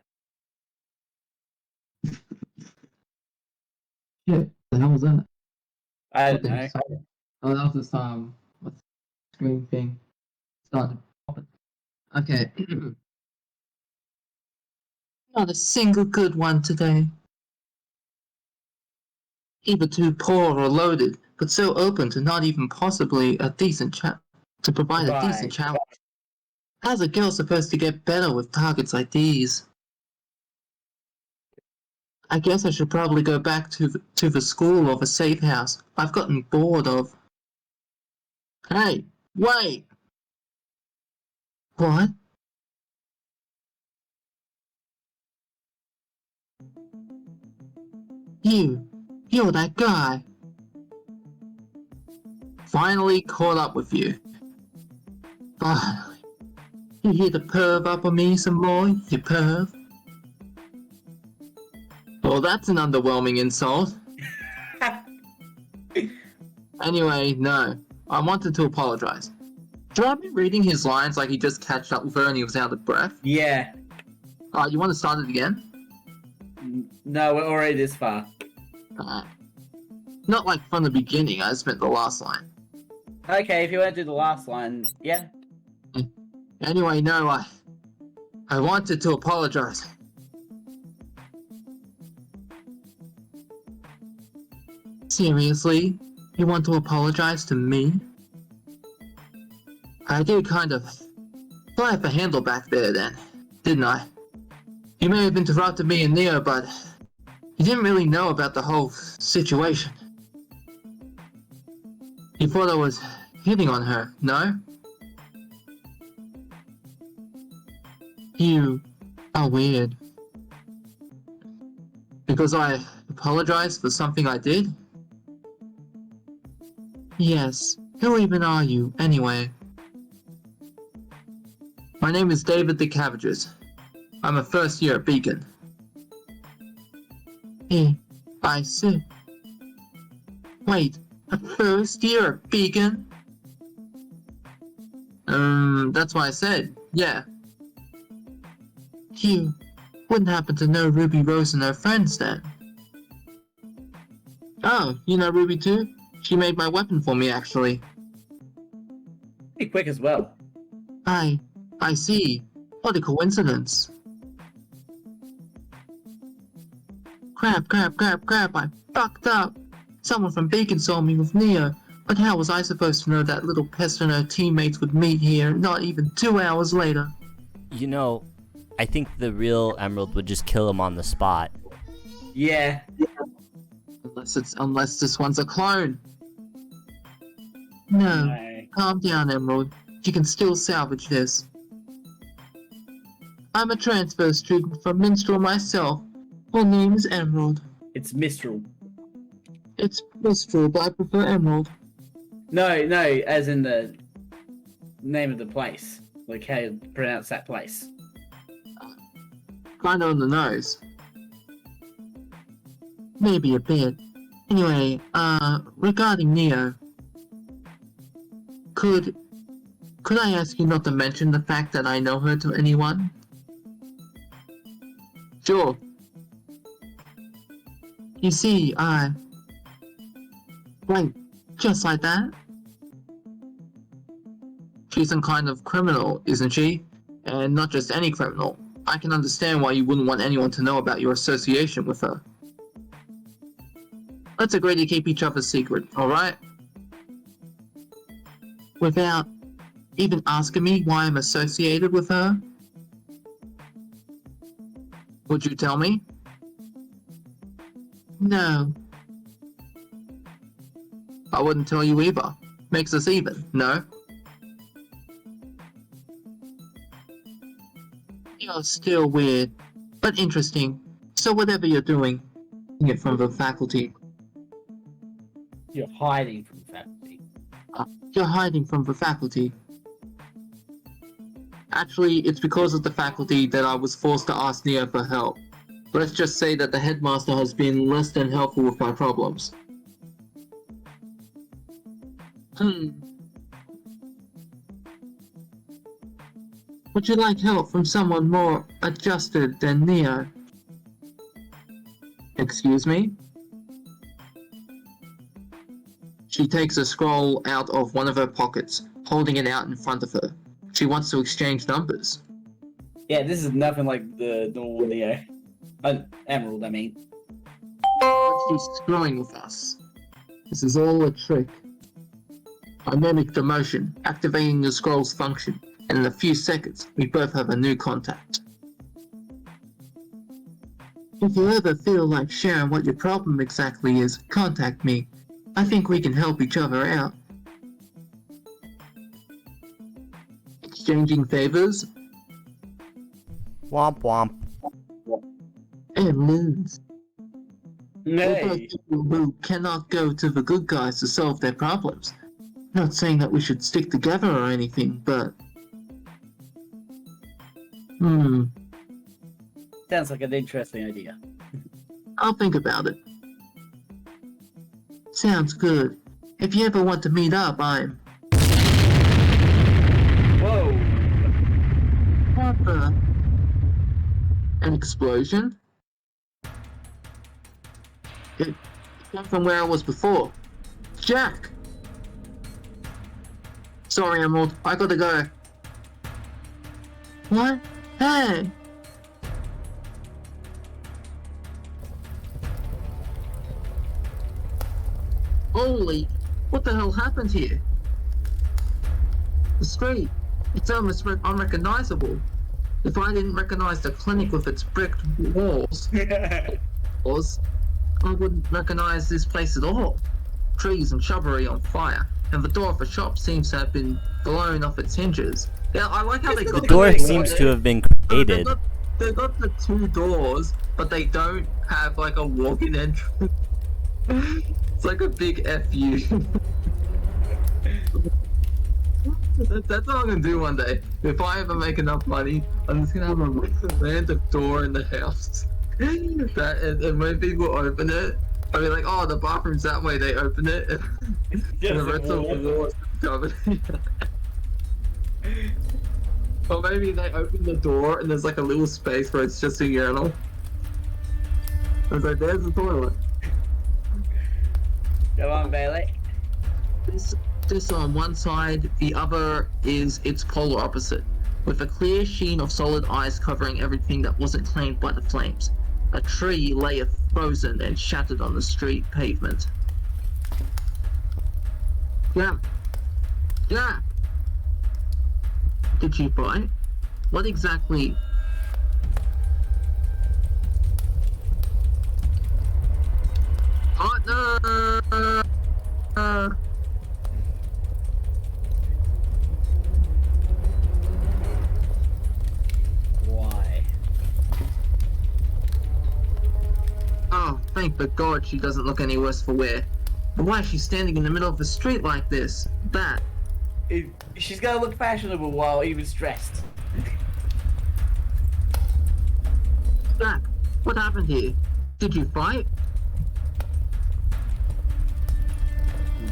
Shit, the hell was that? I don't Okay, know. sorry. Oh, that was this what's the screen thing? Started popping. Okay. Not a single good one today. Either too poor or loaded, but so open to not even possibly a decent chat to provide a decent Right. challenge. How's a girl supposed to get better with targets like these? I guess I should probably go back to the school or the safe house. I've gotten bored of. Hey, wait! What? You're that guy. Finally caught up with you. Finally. You here to perv up on me some more, you perv? Well, that's an underwhelming insult. Anyway, no. I wanted to apologize. Should I be reading his lines like he just catched up with her and he was out of breath? Yeah. You want to start it again? No, we're already this far. Not like from the beginning, I just meant the last line. Okay, if you want to do the last line, yeah. Anyway, no, I wanted to apologize. Seriously? You want to apologize to me? I did kind of fly off the handle back there then, didn't I? You may have interrupted me and Neo, but you didn't really know about the whole situation. You thought I was hitting on her, no? You are weird. Because I apologized for something I did? Yes. Who even are you, anyway? My name is David the Cabbages. I'm a first year at Beacon. I see. Wait, a first year at Beacon? That's what I said, yeah. You wouldn't happen to know Ruby Rose and her friends then? Oh, you know Ruby too? She made my weapon for me, actually. Pretty quick as well. I see. What a coincidence. Crap, I fucked up. Someone from Beacon saw me with Neo, but how was I supposed to know that little pest and her teammates would meet here not even 2 hours later? You know, I think the real Emerald would just kill him on the spot. Yeah. Unless this one's a clone. No, No. calm down, Emerald. You can still salvage this. I'm a transfer student from Minstrel myself. Her name is Emerald. It's Mistral. It's Minstrel, but I prefer Emerald. No, as in the name of the place. Like how you pronounce that place. Kinda on the nose. Maybe a bit. Anyway, regarding Neo. Could I ask you not to mention the fact that I know her to anyone? Sure. You see, Wait, just like that? She's some kind of criminal, isn't she? And not just any criminal. I can understand why you wouldn't want anyone to know about your association with her. Let's agree to keep each other's secret, alright? without even asking me why I'm associated with her? Would you tell me? No. I wouldn't tell you either. Makes us even, no? You're still weird, but interesting. So whatever you're doing, it from the faculty. You're hiding from the faculty. You're hiding from the faculty. Actually, it's because of the faculty that I was forced to ask Neo for help. Let's just say that the headmaster has been less than helpful with my problems. Would you like help from someone more adjusted than Neo? Excuse me? She takes a scroll out of one of her pockets, holding it out in front of her. She wants to exchange numbers. Yeah, this is nothing like the normal Neo. Emerald, I mean. But she's screwing with us. This is all a trick. I mimic the motion, activating the scroll's function, and in a few seconds, we both have a new contact. If you ever feel like sharing what your problem exactly is, contact me. I think we can help each other out. Exchanging favors Womp womp. and moons. We're both Nay. people who cannot go to the good guys to solve their problems. Not saying that we should stick together or anything, but... Sounds like an interesting idea. I'll think about it. Sounds good. If you ever want to meet up, I'm... Whoa! What the... An explosion? It came from where I was before. Jack! Sorry, Emerald. I gotta go. What? Hey! Holy... What the hell happened here? The street. It's almost unrecognizable. If I didn't recognize the clinic with its brick walls, I wouldn't recognize this place at all. Trees and shrubbery on fire, and the door of the shop seems to have been blown off its hinges. Yeah, I like how they got The door seems to have been created. They've got the two doors, but they don't have like a walk-in entrance. It's like a big FU. That's what I'm gonna do one day. If I ever make enough money, I'm just gonna have a random door in the house. And when people open it, I'll be like, oh, the bathroom's that way, they open it. And the rest of the walls covered. Or maybe they open the door and there's like a little space where it's just a urinal. I was like, there's the toilet. Go on, Bailey. This on one side, the other is its polar opposite, with a clear sheen of solid ice covering everything that wasn't claimed by the flames. A tree lay frozen and shattered on the street pavement. Yeah. Did you bite? What exactly? Partner! Why? Oh, thank the God she doesn't look any worse for wear. But why is she standing in the middle of the street like this? That. She's gotta look fashionable while even stressed. Jack, what happened here? Did you fight?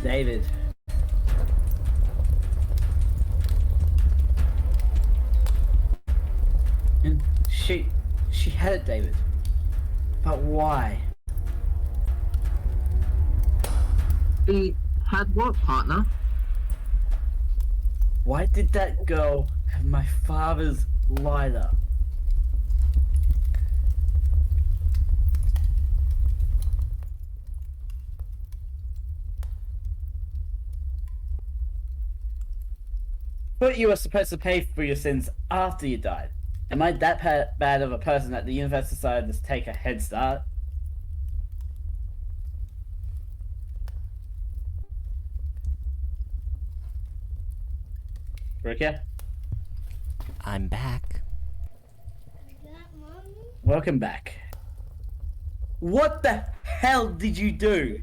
David. And she had it, David. But why? He had what, partner? Why did that girl have my father's lighter? thought you were supposed to pay for your sins after you died. Am I that bad of a person that the universe decided to take a head start? Rukia, I'm back. welcome back. What the hell did you do?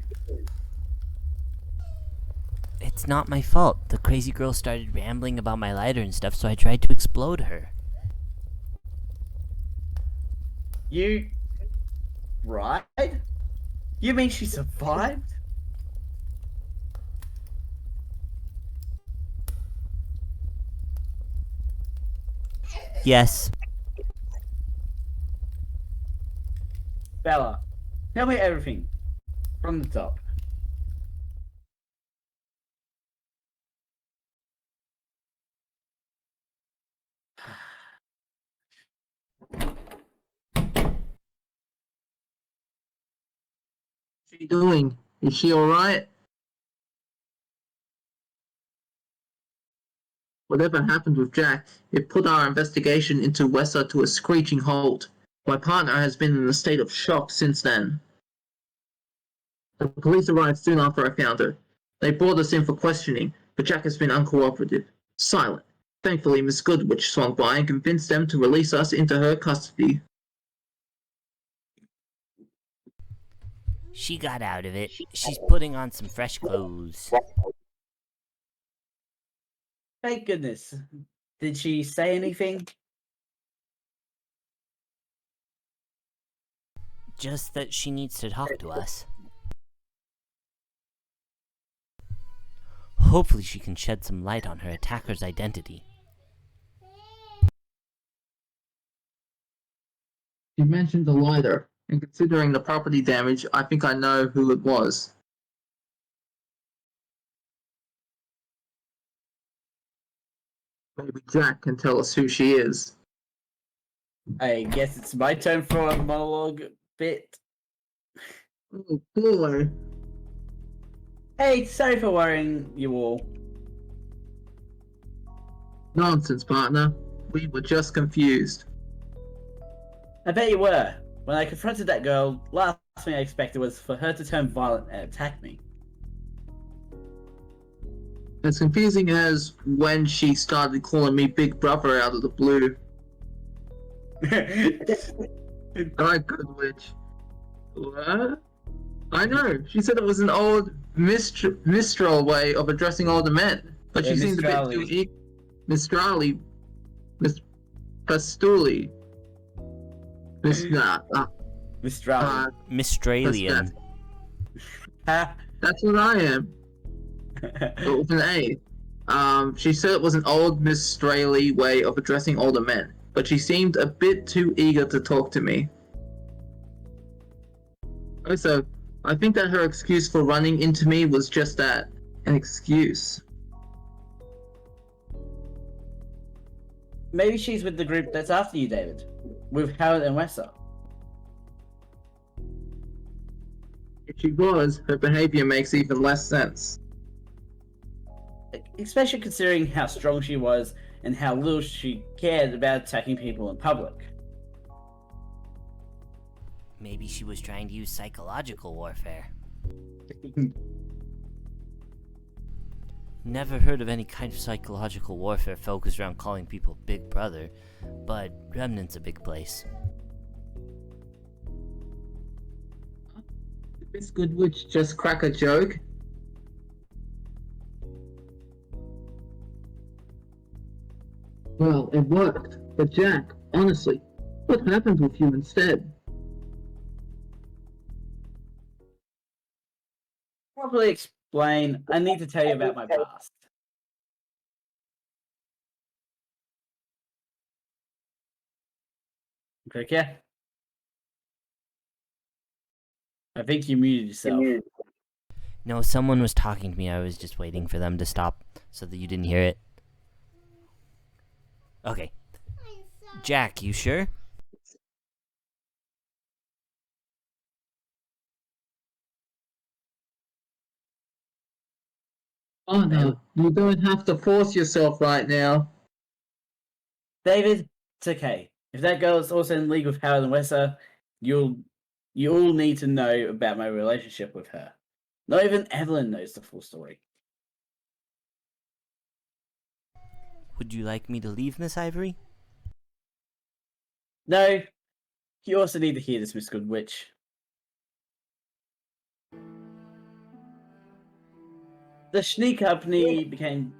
It's not my fault. The crazy girl started rambling about my lighter and stuff, so I tried to explode her. You... Right? You mean she survived? Yes. Bella, tell me everything. From the top. What's she doing? Is she alright? Whatever happened with Jack, it put our investigation into Wessa to a screeching halt. My partner has been in a state of shock since then. The police arrived soon after I found her. They brought us in for questioning, but Jack has been uncooperative, silent. Thankfully, Miss Goodwitch swung by and convinced them to release us into her custody. She got out of it. She's putting on some fresh clothes. Thank goodness. Did she say anything? Just that she needs to talk to us. Hopefully she can shed some light on her attacker's identity. You mentioned the lighter, and considering the property damage, I think I know who it was. Maybe Jack can tell us who she is. I guess it's my turn for a monologue bit. Oh boy. Hey, sorry for worrying you all. Nonsense, partner. We were just confused. I bet you were. When I confronted that girl, last thing I expected was for her to turn violent and attack me. As confusing as when she started calling me Big Brother out of the blue. Alright, Goodwitch. What? I know. She said it was an old Mistral way of addressing older men, but she seemed a bit too Mistrali, Miss Pastuli, Mistral. Mistralian. That's what I am. But with an A. She said it was an old Mistrali way of addressing older men, but she seemed a bit too eager to talk to me. Also, I think that her excuse for running into me was just that, an excuse. Maybe she's with the group that's after you, David. With Howard and Wessa. If she was, her behavior makes even less sense. Especially considering how strong she was and how little she cared about attacking people in public. Maybe she was trying to use psychological warfare. Never heard of any kind of psychological warfare focused around calling people Big Brother, but Remnant's a big place. Did Miss Goodwitch just crack a joke? Well, it worked. But Jack, honestly, what happened with you instead? Probably explain. I need to tell you about my past. Okay? I think you muted yourself. No, someone was talking to me. I was just waiting for them to stop so that you didn't hear it. Okay. Jack, you sure? Partner, you don't have to force yourself right now. David, it's okay. If that girl is also in league with Howard and Wessa, you all need to know about my relationship with her. Not even Evelyn knows the full story. Would you like me to leave, Miss Ivory? No, you also need to hear this, Miss Goodwitch. The Schnee Company became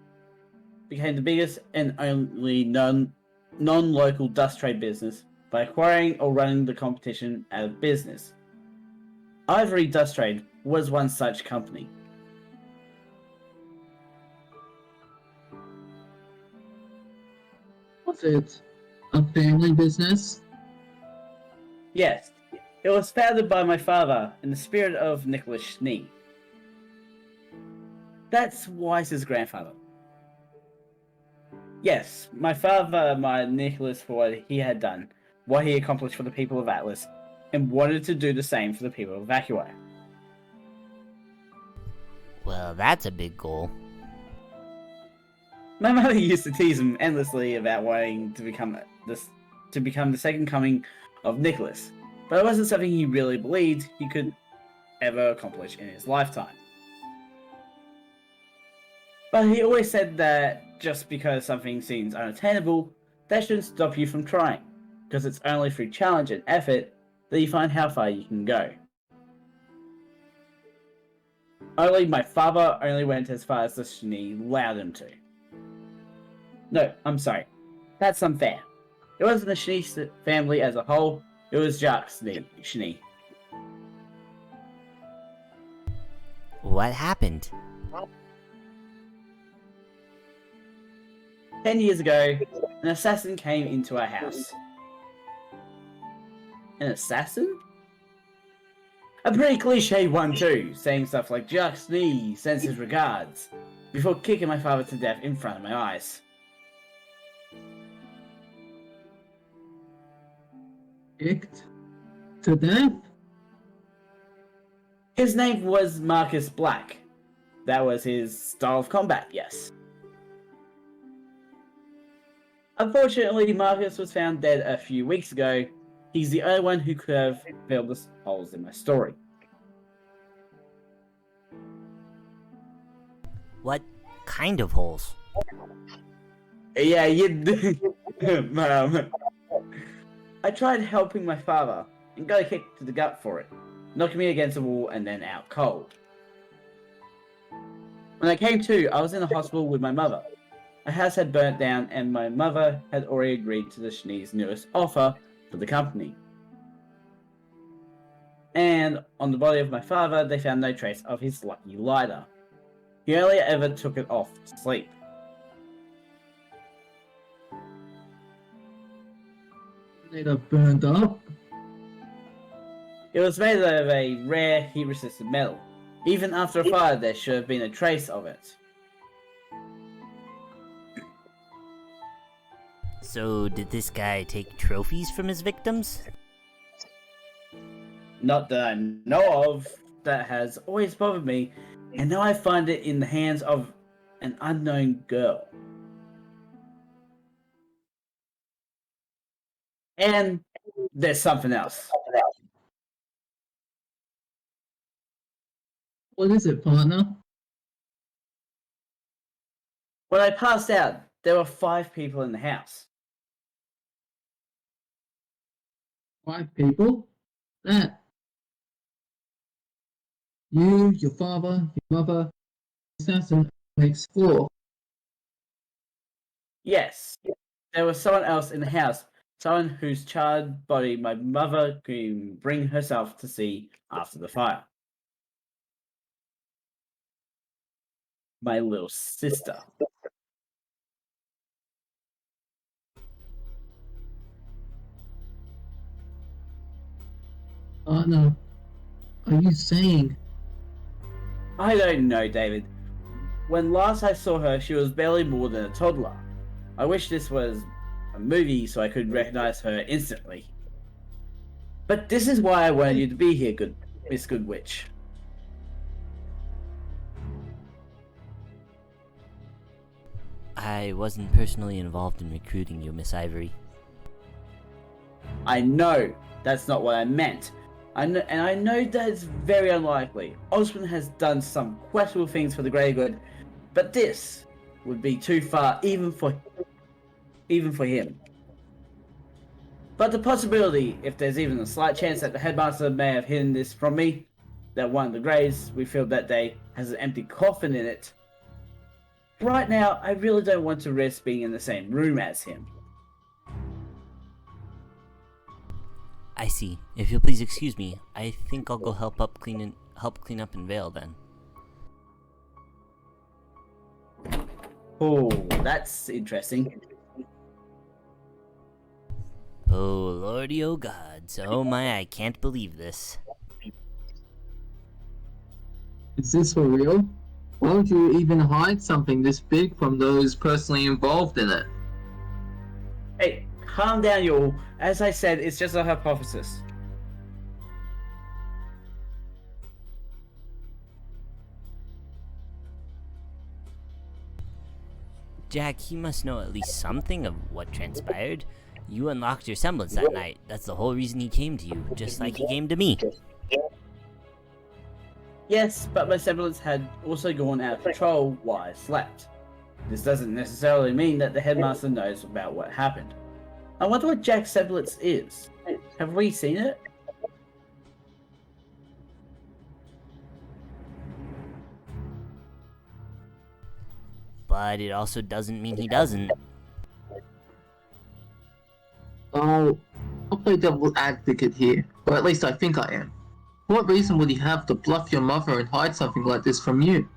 the biggest and only non-local dust trade business by acquiring or running the competition out of business. Ivory Dust Trade was one such company. Was it a family business? Yes, it was founded by my father in the spirit of Nicholas Schnee. That's Weiss's grandfather. Yes, my father admired Nicholas for what he had done, what he accomplished for the people of Atlas, and wanted to do the same for the people of Vacui. Well, that's a big goal. My mother used to tease him endlessly about wanting to become the second coming of Nicholas, but it wasn't something he really believed he could ever accomplish in his lifetime. But he always said that just because something seems unattainable, that shouldn't stop you from trying, because it's only through challenge and effort that you find how far you can go. Only my father only went as far as the Schnee allowed him to. No, I'm sorry. That's unfair. It wasn't the Schnee family as a whole, it was Jacques Schnee. What happened? 10 years ago, an assassin came into our house. An assassin? A pretty cliche one too, saying stuff like Jacques Schnee sends his regards, before kicking my father to death in front of my eyes. Kicked to death? His name was Marcus Black. That was his style of combat, yes. Unfortunately, Marcus was found dead a few weeks ago. He's the only one who could have filled the holes in my story. What kind of holes? Yeah, I tried helping my father and got a kick to the gut for it, knocking me against the wall and then out cold. When I came to, I was in the hospital with my mother. My house had burnt down and my mother had already agreed to the Schnee's newest offer for the company. And on the body of my father, they found no trace of his lucky lighter. He only ever took it off to sleep. Later burned up? It was made of a rare heat-resistant metal. Even after a fire, there should have been a trace of it. So, did this guy take trophies from his victims? Not that I know of. That has always bothered me, and now I find it in the hands of an unknown girl. And there's something else. What is it, partner? When I passed out, there were 5 people in the house. 5 people? That. You, your father, your mother, assassin makes 4. Yes, there was someone else in the house, someone whose charred body my mother couldn't bring herself to see after the fire. My little sister. Partner, are you saying? I don't know, David. When last I saw her, she was barely more than a toddler. I wish this was a movie so I could recognize her instantly. But this is why I wanted you to be here, Miss Goodwitch. I wasn't personally involved in recruiting you, Miss Ivory. I know that's not what I meant. I know that it's very unlikely. Osmond has done some questionable things for the greater good, but this would be too far even for him. But the possibility, if there's even a slight chance that the headmaster may have hidden this from me, that one of the graves we filled that day has an empty coffin in it. Right now, I really don't want to risk being in the same room as him. I see. If you'll please excuse me, I think I'll go help clean up in Vale then. Oh, that's interesting. Oh lordy, oh gods, oh my, I can't believe this. Is this for real? Why would you even hide something this big from those personally involved in it? Hey, calm down, you all. As I said, it's just a hypothesis. Jack, he must know at least something of what transpired. You unlocked your semblance that night. That's the whole reason he came to you, just like he came to me. Yes, but my semblance had also gone out of control while I slept. This doesn't necessarily mean that the headmaster knows about what happened. I wonder what Jack's semblance is. Have we seen it? But it also doesn't mean he doesn't. I'll play devil's advocate here, or at least I think I am. What reason would he have to bluff your mother and hide something like this from you?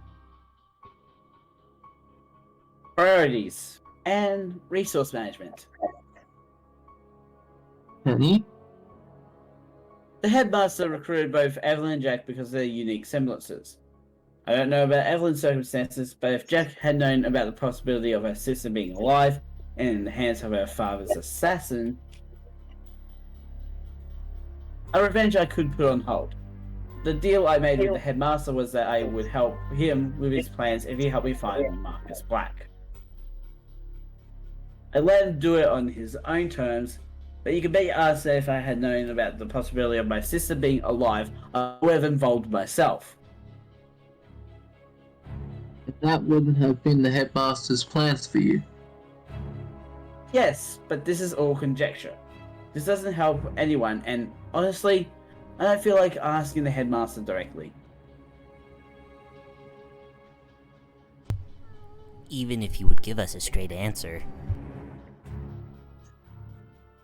Priorities and resource management. Penny? The headmaster recruited both Evelyn and Jack because of their unique semblances. I don't know about Evelyn's circumstances, but if Jack had known about the possibility of her sister being alive and in the hands of her father's assassin, a revenge I could put on hold. The deal I made with the headmaster was that I would help him with his plans if he helped me find Marcus Black. I let him do it on his own terms, but you can bet your ass that if I had known about the possibility of my sister being alive, I would have involved myself. That wouldn't have been the headmaster's plans for you. Yes, but this is all conjecture. This doesn't help anyone, and honestly, I don't feel like asking the headmaster directly. Even if you would give us a straight answer.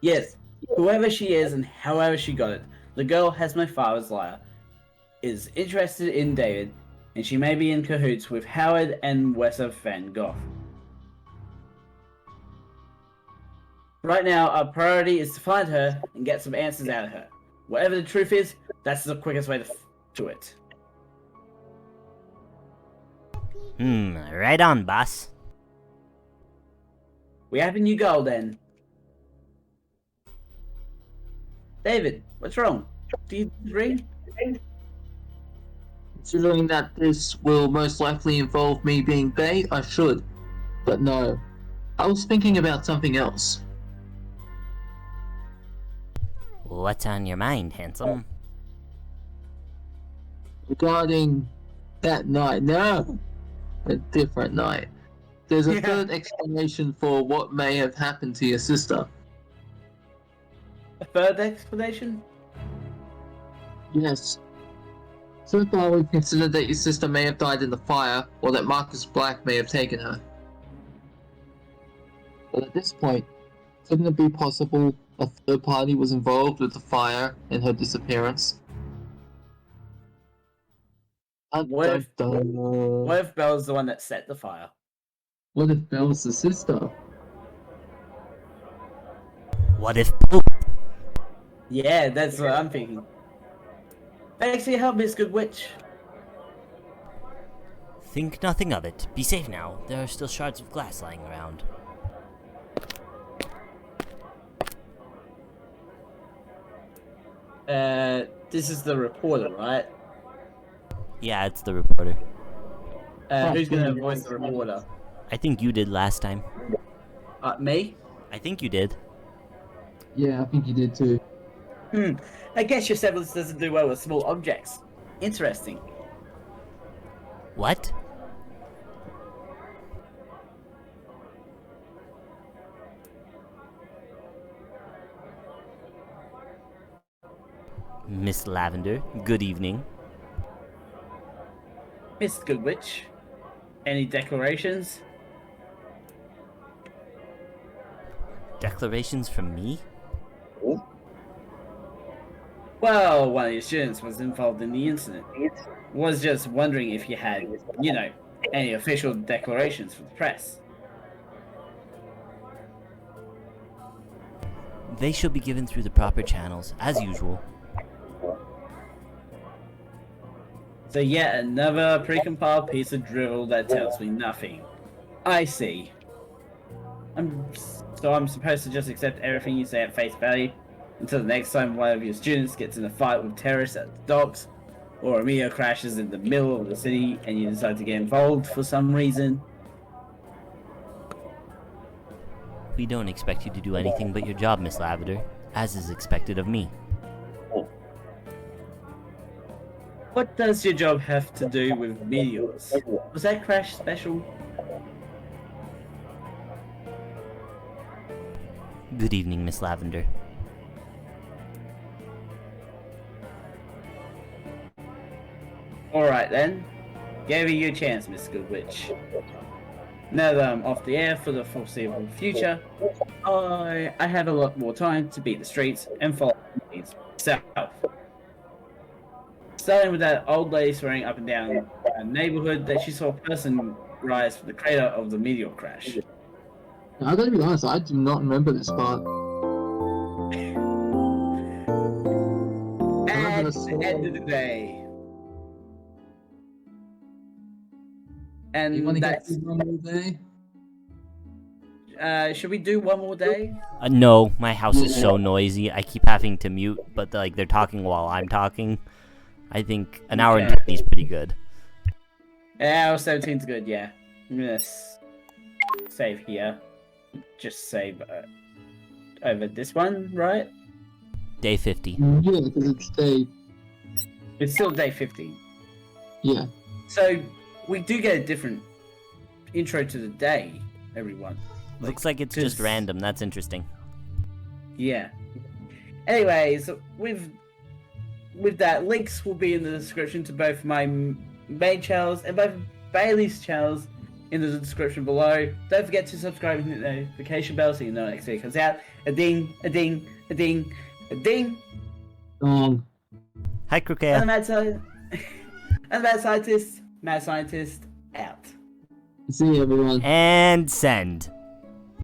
Yes, whoever she is and however she got it, the girl has my father's lyre, is interested in David, and she may be in cahoots with Howard and Wessa Van Gogh. Right now, our priority is to find her and get some answers out of her. Whatever the truth is, that's the quickest way to it. Right on, boss. We have a new goal then. David, what's wrong? Do you ring? Considering that this will most likely involve me being bait, I should. But no. I was thinking about something else. What's on your mind, handsome? Regarding that night. No! A different night. There's a third explanation for what may have happened to your sister. A third explanation? Yes. So far we've considered that your sister may have died in the fire, or that Marcus Black may have taken her. But at this point, couldn't it be possible a third party was involved with the fire and her disappearance? What if Belle's the one that set the fire? What if Belle's the sister? What if... Yeah, that's what I'm thinking. Thanks for your help, Miss Good Witch. Think nothing of it. Be safe now. There are still shards of glass lying around. This is the reporter, right? Yeah, it's the reporter. Who's gonna voice the reporter? I think you did last time. Me? I think you did. Yeah, I think you did too. I guess your semblance doesn't do well with small objects. Interesting. What? Miss Lavender, good evening. Miss Goodwitch, any declarations? Declarations from me? Well, one of your students was involved in the incident. Was just wondering if you had, any official declarations for the press. They shall be given through the proper channels, as usual. So yet another precompiled piece of drivel that tells me nothing. I see. I'm supposed to just accept everything you say at face value until the next time one of your students gets in a fight with terrorists at the docks, or a meteor crashes in the middle of the city and you decide to get involved for some reason. We don't expect you to do anything but your job, Miss Lavender, as is expected of me. What does your job have to do with meteors? Was that crash special? Good evening, Miss Lavender. Alright then. Gave you a chance, Miss Goodwitch. Now that I'm off the air for the foreseeable future, I have a lot more time to beat the streets and follow my needs myself. Starting with that old lady swearing up and down a neighborhood that she saw a person rise from the crater of the meteor crash. Now, I gotta be honest, I do not remember this part. And the end of the day. You And wanna get that's... through one more day? should we do one more day? No, my house is so noisy. I keep having to mute, but they're talking while I'm talking. I think an hour and 20 is pretty good. Hour 17's good, yeah. I'm gonna save here. Just save over this one, right? Day 50. Yeah, because it's day. It's still day 15. Yeah. So, we do get a different intro to the day, everyone. Looks like it's just random. That's interesting. Yeah. Anyways, with that, links will be in the description to both my main channels and both Bailey's channels in the description below. Don't forget to subscribe and hit the notification bell so you know next video comes out. A ding, a ding, a ding, a ding. Hi, Krukea. And the mad scientist out. See you, everyone. And send.